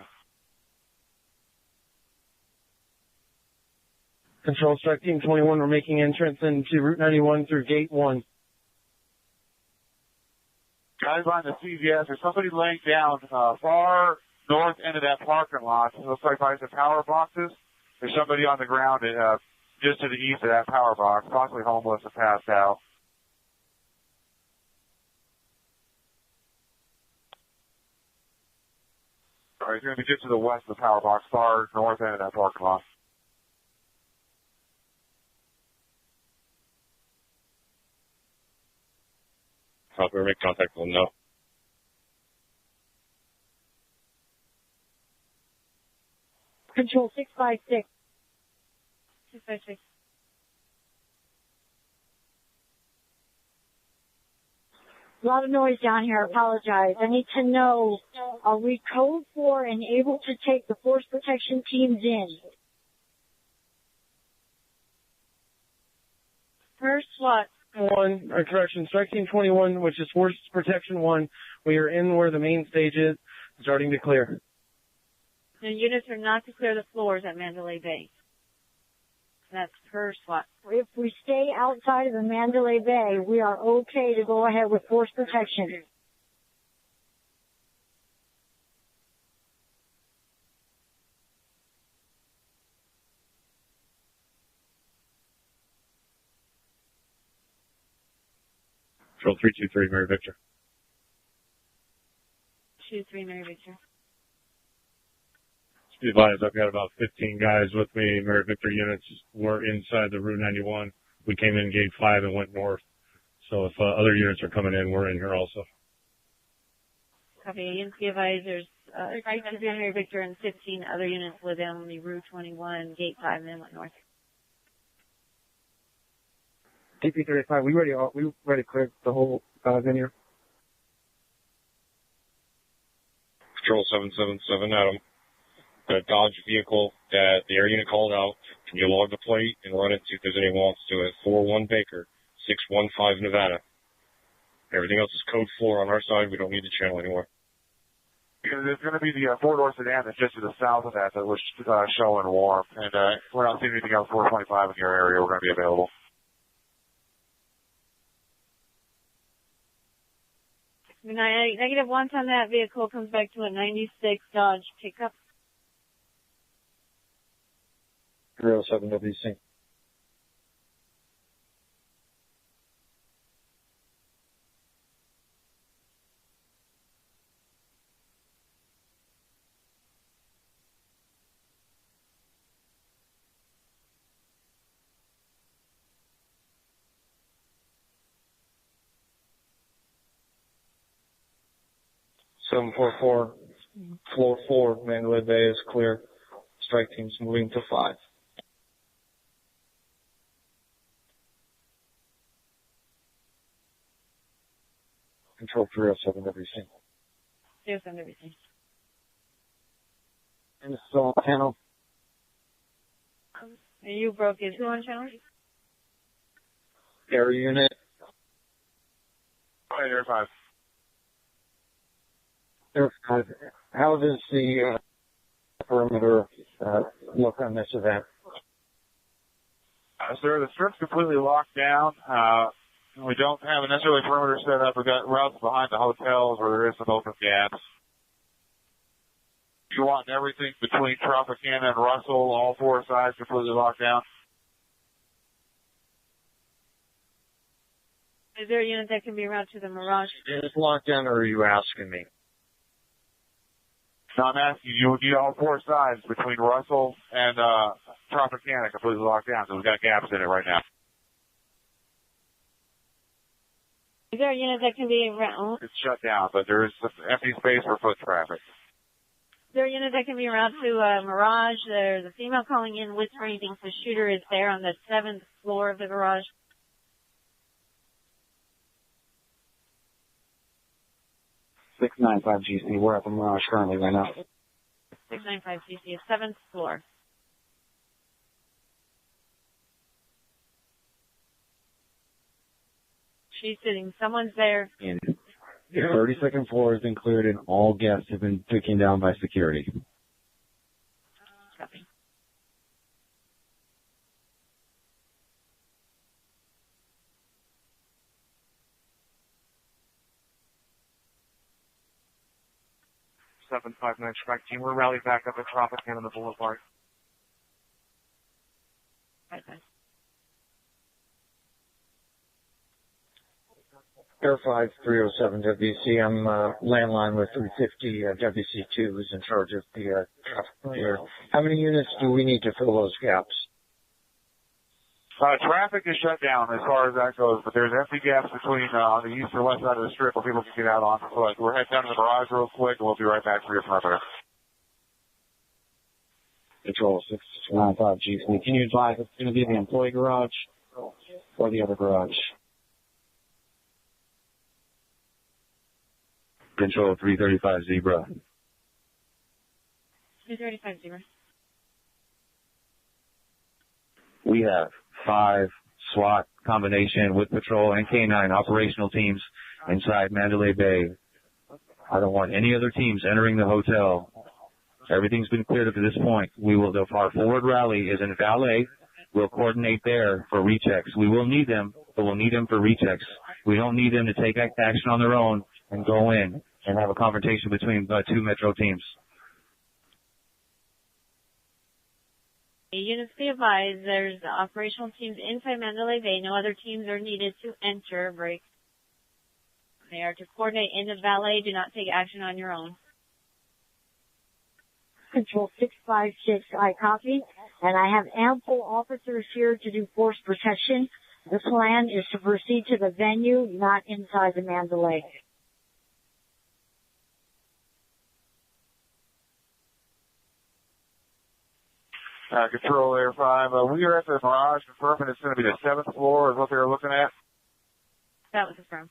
Control Strike Team 21, we're making entrance into Route 91 through Gate 1. Guys behind the CVS, there's somebody laying down far north end of that parking lot. It looks like by the power boxes. There's somebody on the ground just to the east of that power box, possibly homeless and passed out. All right, he's going to be just to the west of the power box, far north end of that parking lot. We're making contact with them now. Control 656. 656. A lot of noise down here. I apologize. I need to know, are we code 4 and able to take the force protection teams in? First SWAT. Strike Team 21, which is Force Protection 1. We are in where the main stage is, starting to clear. The units are not to clear the floors at Mandalay Bay. That's per SWAT. If we stay outside of the Mandalay Bay, we are okay to go ahead with force protection. Control 323, Mary Victor. 23, Mary Victor. Be advised, I've got about 15 guys with me. Mary Victor units were inside the Route 91. We came in Gate 5 and went north. So if other units are coming in, we're in here also. Copy. Units be advised, there's Mary Victor and 15 other units within the Route 21, Gate 5, and then went north. DP35, we ready to clear the whole venue. Control 777, Adam. The Dodge vehicle that the air unit called out, can you log the plate and run it, see if there's any wants to it? 41 Baker, 615 Nevada. Everything else is code 4 on our side. We don't need the channel anymore. There's going to be the four-door sedan that's just to the south of that was showing warm. And we're not seeing anything else 425 in your area. We're going to be available. Negative 1 on that vehicle comes back to a 96 Dodge pickup. 307 WC. Floor 4, Mandalay Bay is clear. Strike teams moving to 5. Control 307 WC. 307 WC. And still on panel. And you broke it. Who on channel? Air unit. Air 5. Air 5. How does the perimeter look on this event? Sir, the strip's completely locked down. We don't have a necessarily perimeter set up. We've got routes behind the hotels where there is some open gaps. You want everything between Tropicana and Russell, all four sides completely locked down? Is there a unit that can be routed to the Mirage? Is it locked down, or are you asking me? No, I'm asking you need all four sides between Russell and Tropicana completely locked down, so we've got gaps in it right now. Is there a unit that can be routed? It's shut down, but there is some empty space for foot traffic. Is there a unit that can be routed to Mirage? There's a female calling in whispering thinks the shooter is there on the 7th floor of the garage. 695 GC. We're at the Mirage currently right now. 695 GC, 7th floor. She's sitting. Someone's there. And the 32nd floor has been cleared and all guests have been taken down by security. Copy. Seven 5-9 Strike Team. We're rallied back up at Tropicana on the Boulevard. Bye-bye. Air 5307 WC. I'm landline with 350 WC2 who's in charge of the traffic clear. How many units do we need to fill those gaps? Traffic is shut down as far as that goes, but there's empty gaps between on the east or west side of the strip where people can get out on. So we're heading down to the garage real quick, and we'll be right back for your perimeter. Control 695 GC. Can you advise if it's going to be the employee garage or the other garage? Control 335 Zebra. 335 Zebra. We have 5 SWAT combination with patrol and K9 operational teams inside Mandalay Bay. I don't want any other teams entering the hotel. Everything's been cleared up to this point. Our forward rally is in valet. We'll coordinate there for rechecks. We will need them, but we'll need them for rechecks. We don't need them to take action on their own and go in and have a confrontation between 2 Metro teams. Units be advised, there's operational teams inside Mandalay Bay. No other teams are needed to enter break. They are to coordinate in the valet. Do not take action on your own. Control 656, I copy. And I have ample officers here to do force protection. The plan is to proceed to the venue, not inside the Mandalay. Control Air 5. We are at the Mirage, confirming it's going to be the 7th floor is what they were looking at. That was confirmed.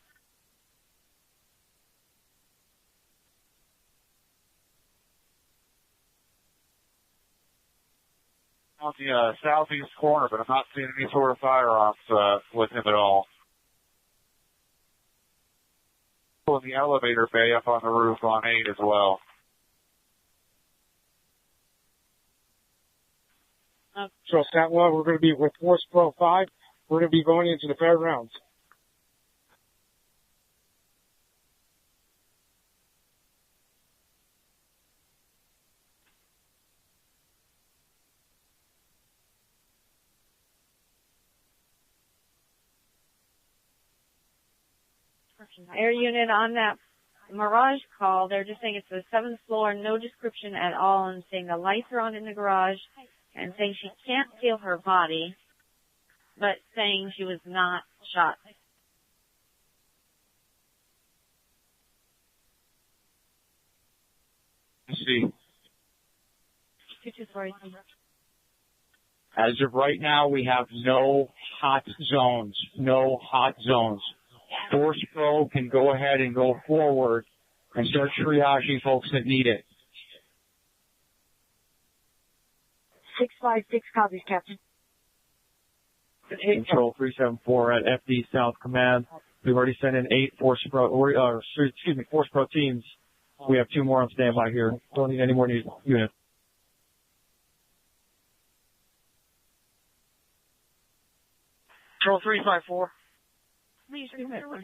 On the southeast corner, but I'm not seeing any sort of firearms with him at all. In the elevator bay up on the roof on 8 as well. So Statlaw, we're going to be with Force Pro 5. We're going to be going into the fairgrounds. Air unit on that Mirage call, they're just saying it's the 7th floor, no description at all, and saying the lights are on in the garage, and saying she can't feel her body, but saying she was not shot. Let's see. 224. As of right now, we have no hot zones. No hot zones. Force Pro can go ahead and go forward and start triaging folks that need it. 656 copies, Captain. Control 374 at FD South Command. We've already sent in 8 Force Pro teams. We have 2 more on standby here. Don't need any more units. Control 354. Please remember.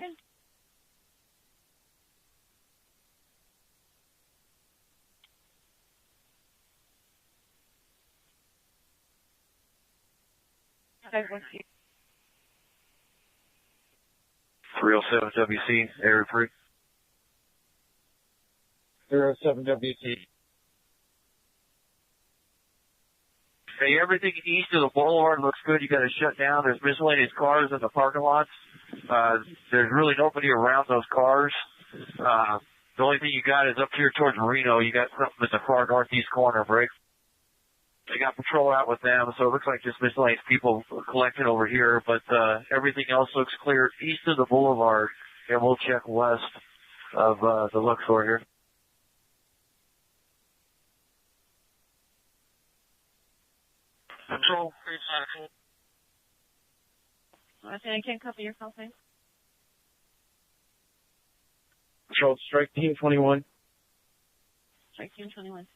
512. 307 WC, area 3. 07 WC. Hey, everything east of the boulevard looks good. You got to shut down. There's miscellaneous cars in the parking lots. There's really nobody around those cars. The only thing you got is up here towards Marino. You got something in the far northeast corner, Briggs. They got patrol out with them, so it looks like just miscellaneous people collected over here, but everything else looks clear east of the boulevard, and we'll check west of the Luxor here. Control. I can't copy your call sign. Control, Strike Team 21. Strike Team 21.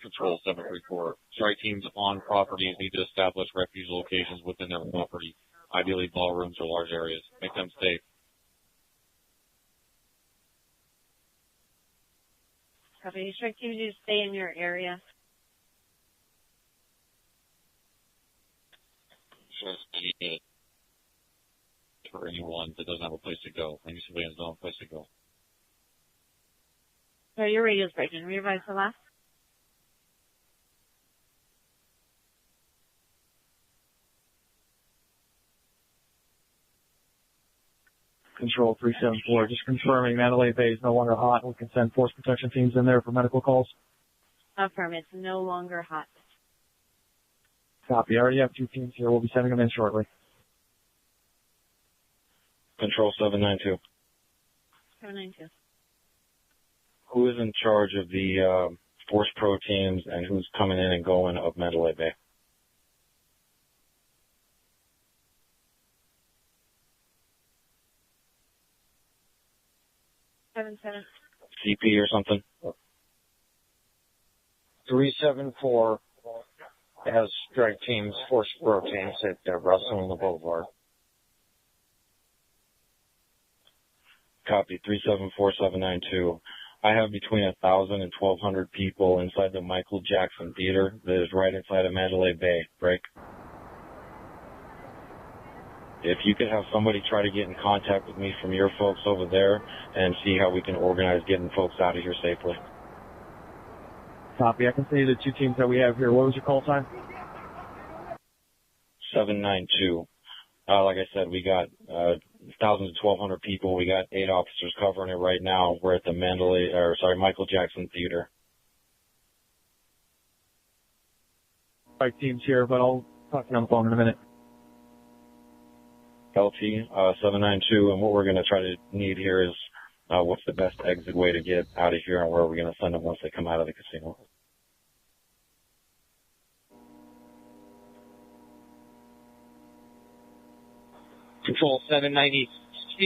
Control 734. Strike teams on properties need to establish refuge locations within their property, ideally ballrooms or large areas. Make them safe. Copy. Strike teams need to stay in your area. For anyone that doesn't have a place to go. Any civilians don't have a place to go. So your radio's breaking. Revise the last. Control 374, just confirming Mandalay Bay is no longer hot. We can send force protection teams in there for medical calls. Affirm. It's no longer hot. Copy. I already have 2 teams here. We'll be sending them in shortly. Control 792. 792. Who is in charge of the force pro teams and who's coming in and going of Mandalay Bay? CP or something? 374 has strike teams, force pro teams at Russell and the Boulevard. Copy. 374792. I have between 1,000 and 1,200 people inside the Michael Jackson Theater that is right inside of Mandalay Bay. Break. If you could have somebody try to get in contact with me from your folks over there and see how we can organize getting folks out of here safely. Copy. I can see the 2 teams that we have here. What was your call time? 792. Like I said, we got 1,000 to 1,200 people. We got 8 officers covering it right now. We're at the Michael Jackson Theater. Strike teams here, but I'll talk to you on the phone in a minute. LT 792, and what we're going to try to need here is what's the best exit way to get out of here and where are we going to send them once they come out of the casino. Control 790.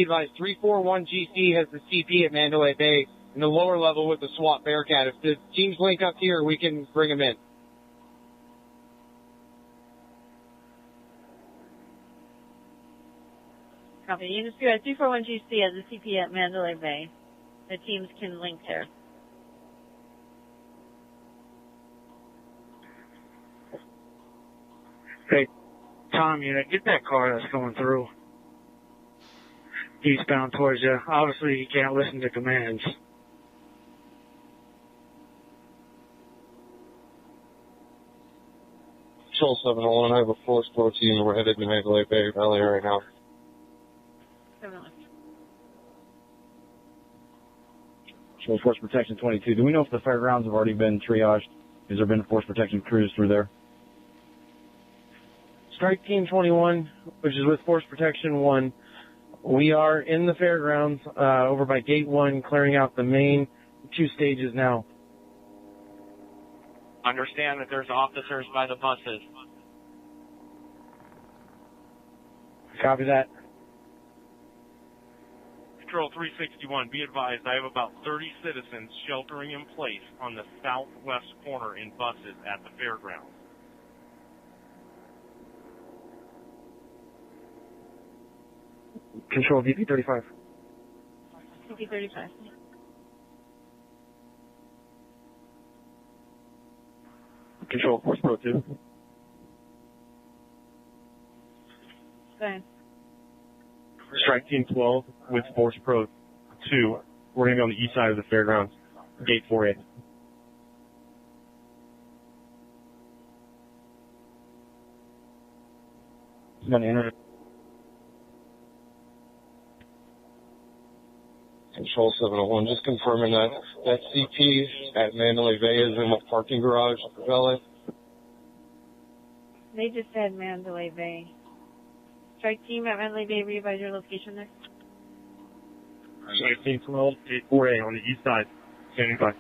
Advise 341 GC has the CP at Mandalay Bay in the lower level with the SWAT Bearcat. If the teams link up here, we can bring them in. Copy. Unit 341 GC has the CP at Mandalay Bay. The teams can link there. Hey, Tom, get that car that's coming through. Eastbound towards you. Obviously, you can't listen to commands. Control 701, I have a force pro team and we're headed to Mandalay Bay Valley right now. Force Protection 22. Do we know if the fairgrounds have already been triaged? Has there been force protection crews through there? Strike Team 21, which is with Force Protection 1. We are in the fairgrounds over by Gate 1, clearing out the main 2 stages now. Understand that there's officers by the buses. Copy that. Control 361, be advised, I have about 30 citizens sheltering in place on the southwest corner in buses at the fairgrounds. Control VP 35. VP 35. Control Force Pro 2. Go ahead. Strike Team 12 with Force Pro 2. We're going to be on the east side of the fairgrounds, Gate 4A. I'm going to enter. Control 701, just confirming that CP at Mandalay Bay is in the parking garage at valet. They just said Mandalay Bay. Strike Team at Mandalay Bay, revise your location there. Strike Team 12, Gate 4A on the east side, standing by.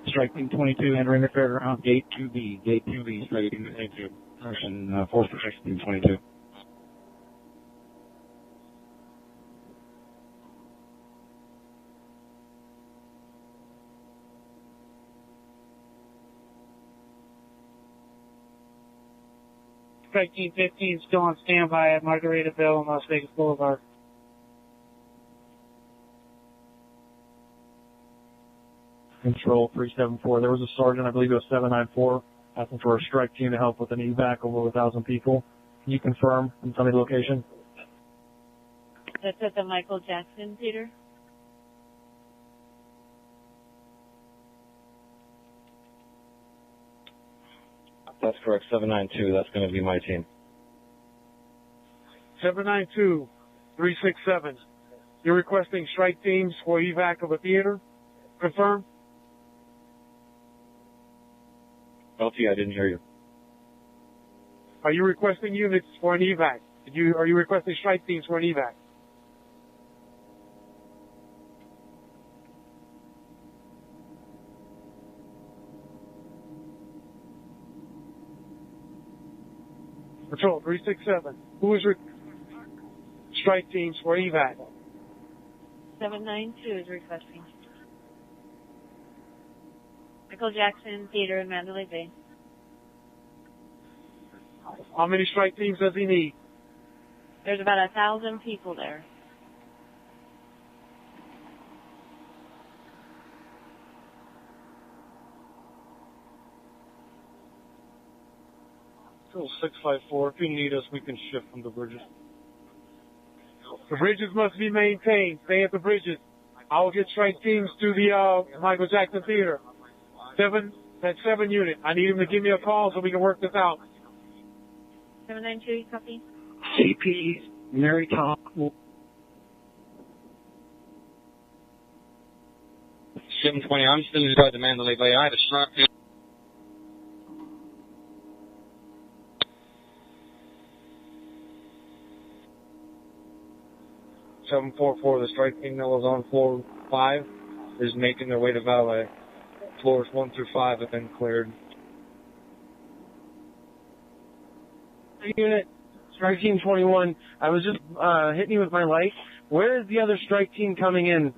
Strike Team 22 entering the fairground, Gate 2B, Gate 2B, Strike Team 22. And Force Protection Team 22. Strike Team 15 still on standby at Margaritaville and Las Vegas Boulevard. Control 374. There was a sergeant, I believe it was 794, asking for a strike team to help with an evac over 1,000 people. Can you confirm and tell me the location? That's at the Michael Jackson Theater. That's correct, 792. That's going to be my team. 792-367. You're requesting strike teams for evac of a theater? Confirm? LT, I didn't hear you. Are you requesting units for an evac? Are you requesting strike teams for an evac? Patrol 367. Who is strike teams for evac? 792 is requesting. Michael Jackson Theater in Mandalay Bay. How many strike teams does he need? There's about 1,000 people there. Patrol 654. If you need us, we can shift from the bridges. The bridges must be maintained. Stay at the bridges. I will get strike teams to the Michael Jackson Theater. That's 7 unit. I need him to give me a call so we can work this out. 792, you copy? CP, Mary Tom. 720, I'm still inside the Mandalay Bay. I have a strike team. The strike team that was on floor 5 is making their way to valet. Floors 1 through 5 have been cleared. Unit, Strike Team 21. I was just hitting you with my light. Where is the other strike team coming in?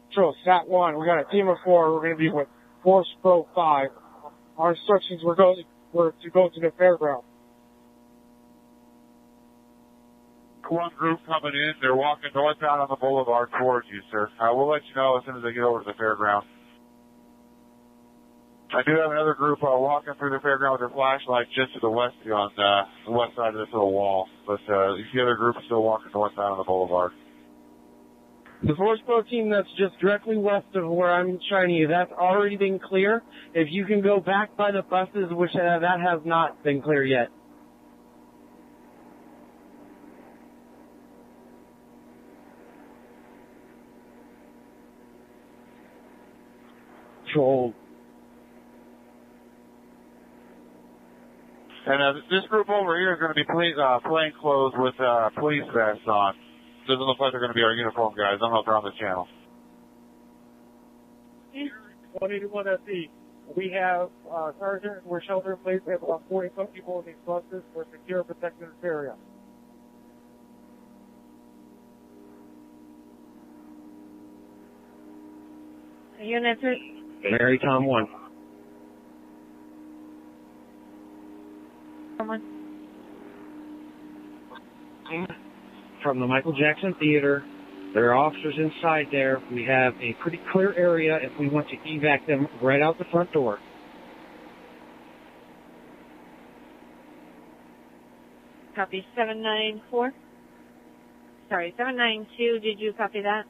Patrol, Sat 1. We got a team of 4. We're going to be with Force Pro 5. Our instructions were to go to the fairground. One group coming in. They're walking northbound on the boulevard towards you, sir. We'll let you know as soon as they get over to the fairground. I do have another group walking through the fairground with their flashlight just to the west of you on the west side of this little wall. But the other group is still walking northbound on the boulevard. The Force Pro team that's just directly west of where I'm shining you, that's already been clear. If you can go back by the buses, which that has not been clear yet. Patrol. And this group over here is going to be plain clothes with police vests on. Doesn't look like they're going to be our uniform guys. I don't know if they're on the channel. 181 SE. We have Sergeant. We're shelter in place. We have about 40 people in these buses. We're secure and protecting this area. Unit 3. Mary Tom 1. Someone. from the Michael Jackson Theater. There are officers inside there. We have a pretty clear area if we want to evac them right out the front door. Copy 794. Sorry, 792. Did you copy that?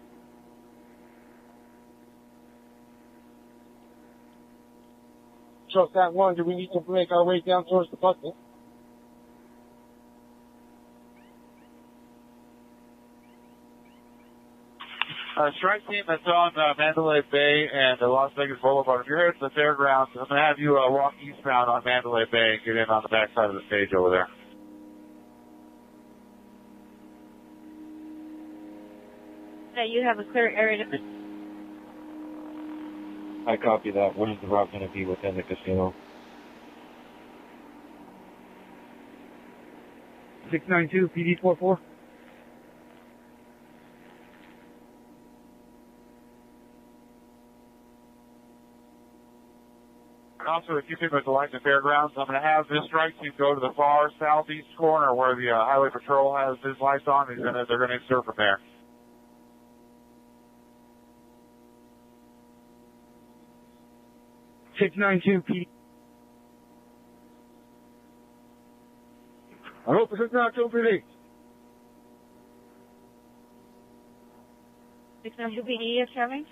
So that one, do we need to make our way down towards the bucket? Strike Team that's on Mandalay Bay and Las Vegas Boulevard. If you're headed to the fairgrounds, I'm going to have you walk eastbound on Mandalay Bay and get in on the backside of the stage over there. You have a clear area to... I copy that. What is the route going to be within the casino? 692 PD 44. Also, if you think with the lights and fairgrounds, I'm going to have this strike team go to the far southeast corner where the Highway Patrol has his lights on. They're going to insert from there. PD. I hope it's not too PD. 692 PD is coming.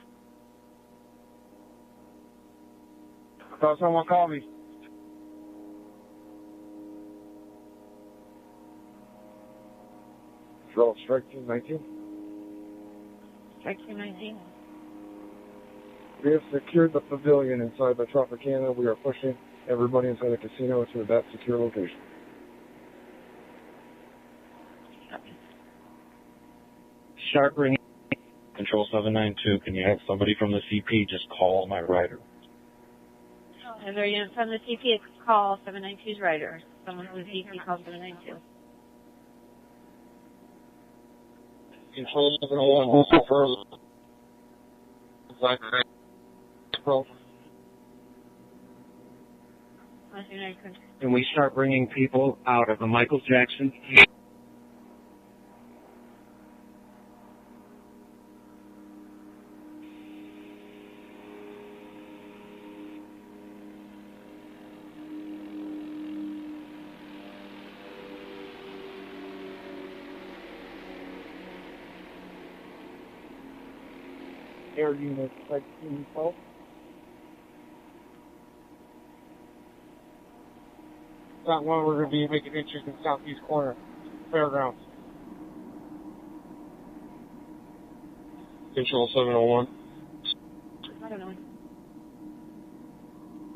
I thought someone called me. So, Strike Team 19. Strike Team 19. We have secured the pavilion inside the Tropicana. We are pushing everybody inside the casino to that secure location. Sharp ring. Control 792, can you have somebody from the CP just call my rider? Is there a unit from the CP? Call 792's rider. Someone from the CP call 792. Control 701, also further. And we start bringing people out of the Michael Jackson. Air unit, Strike Team 12. That one we're going to be making entries in southeast corner, fairgrounds. Control 701. I don't know.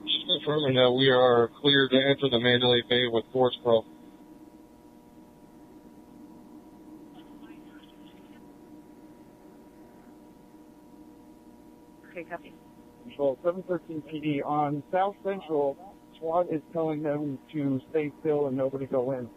Just confirming that we are cleared to enter the Mandalay Bay with Force Pro. Okay, copy. Control 713 PD on South Central. SWAT is telling them to stay still and nobody go in.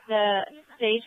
the stage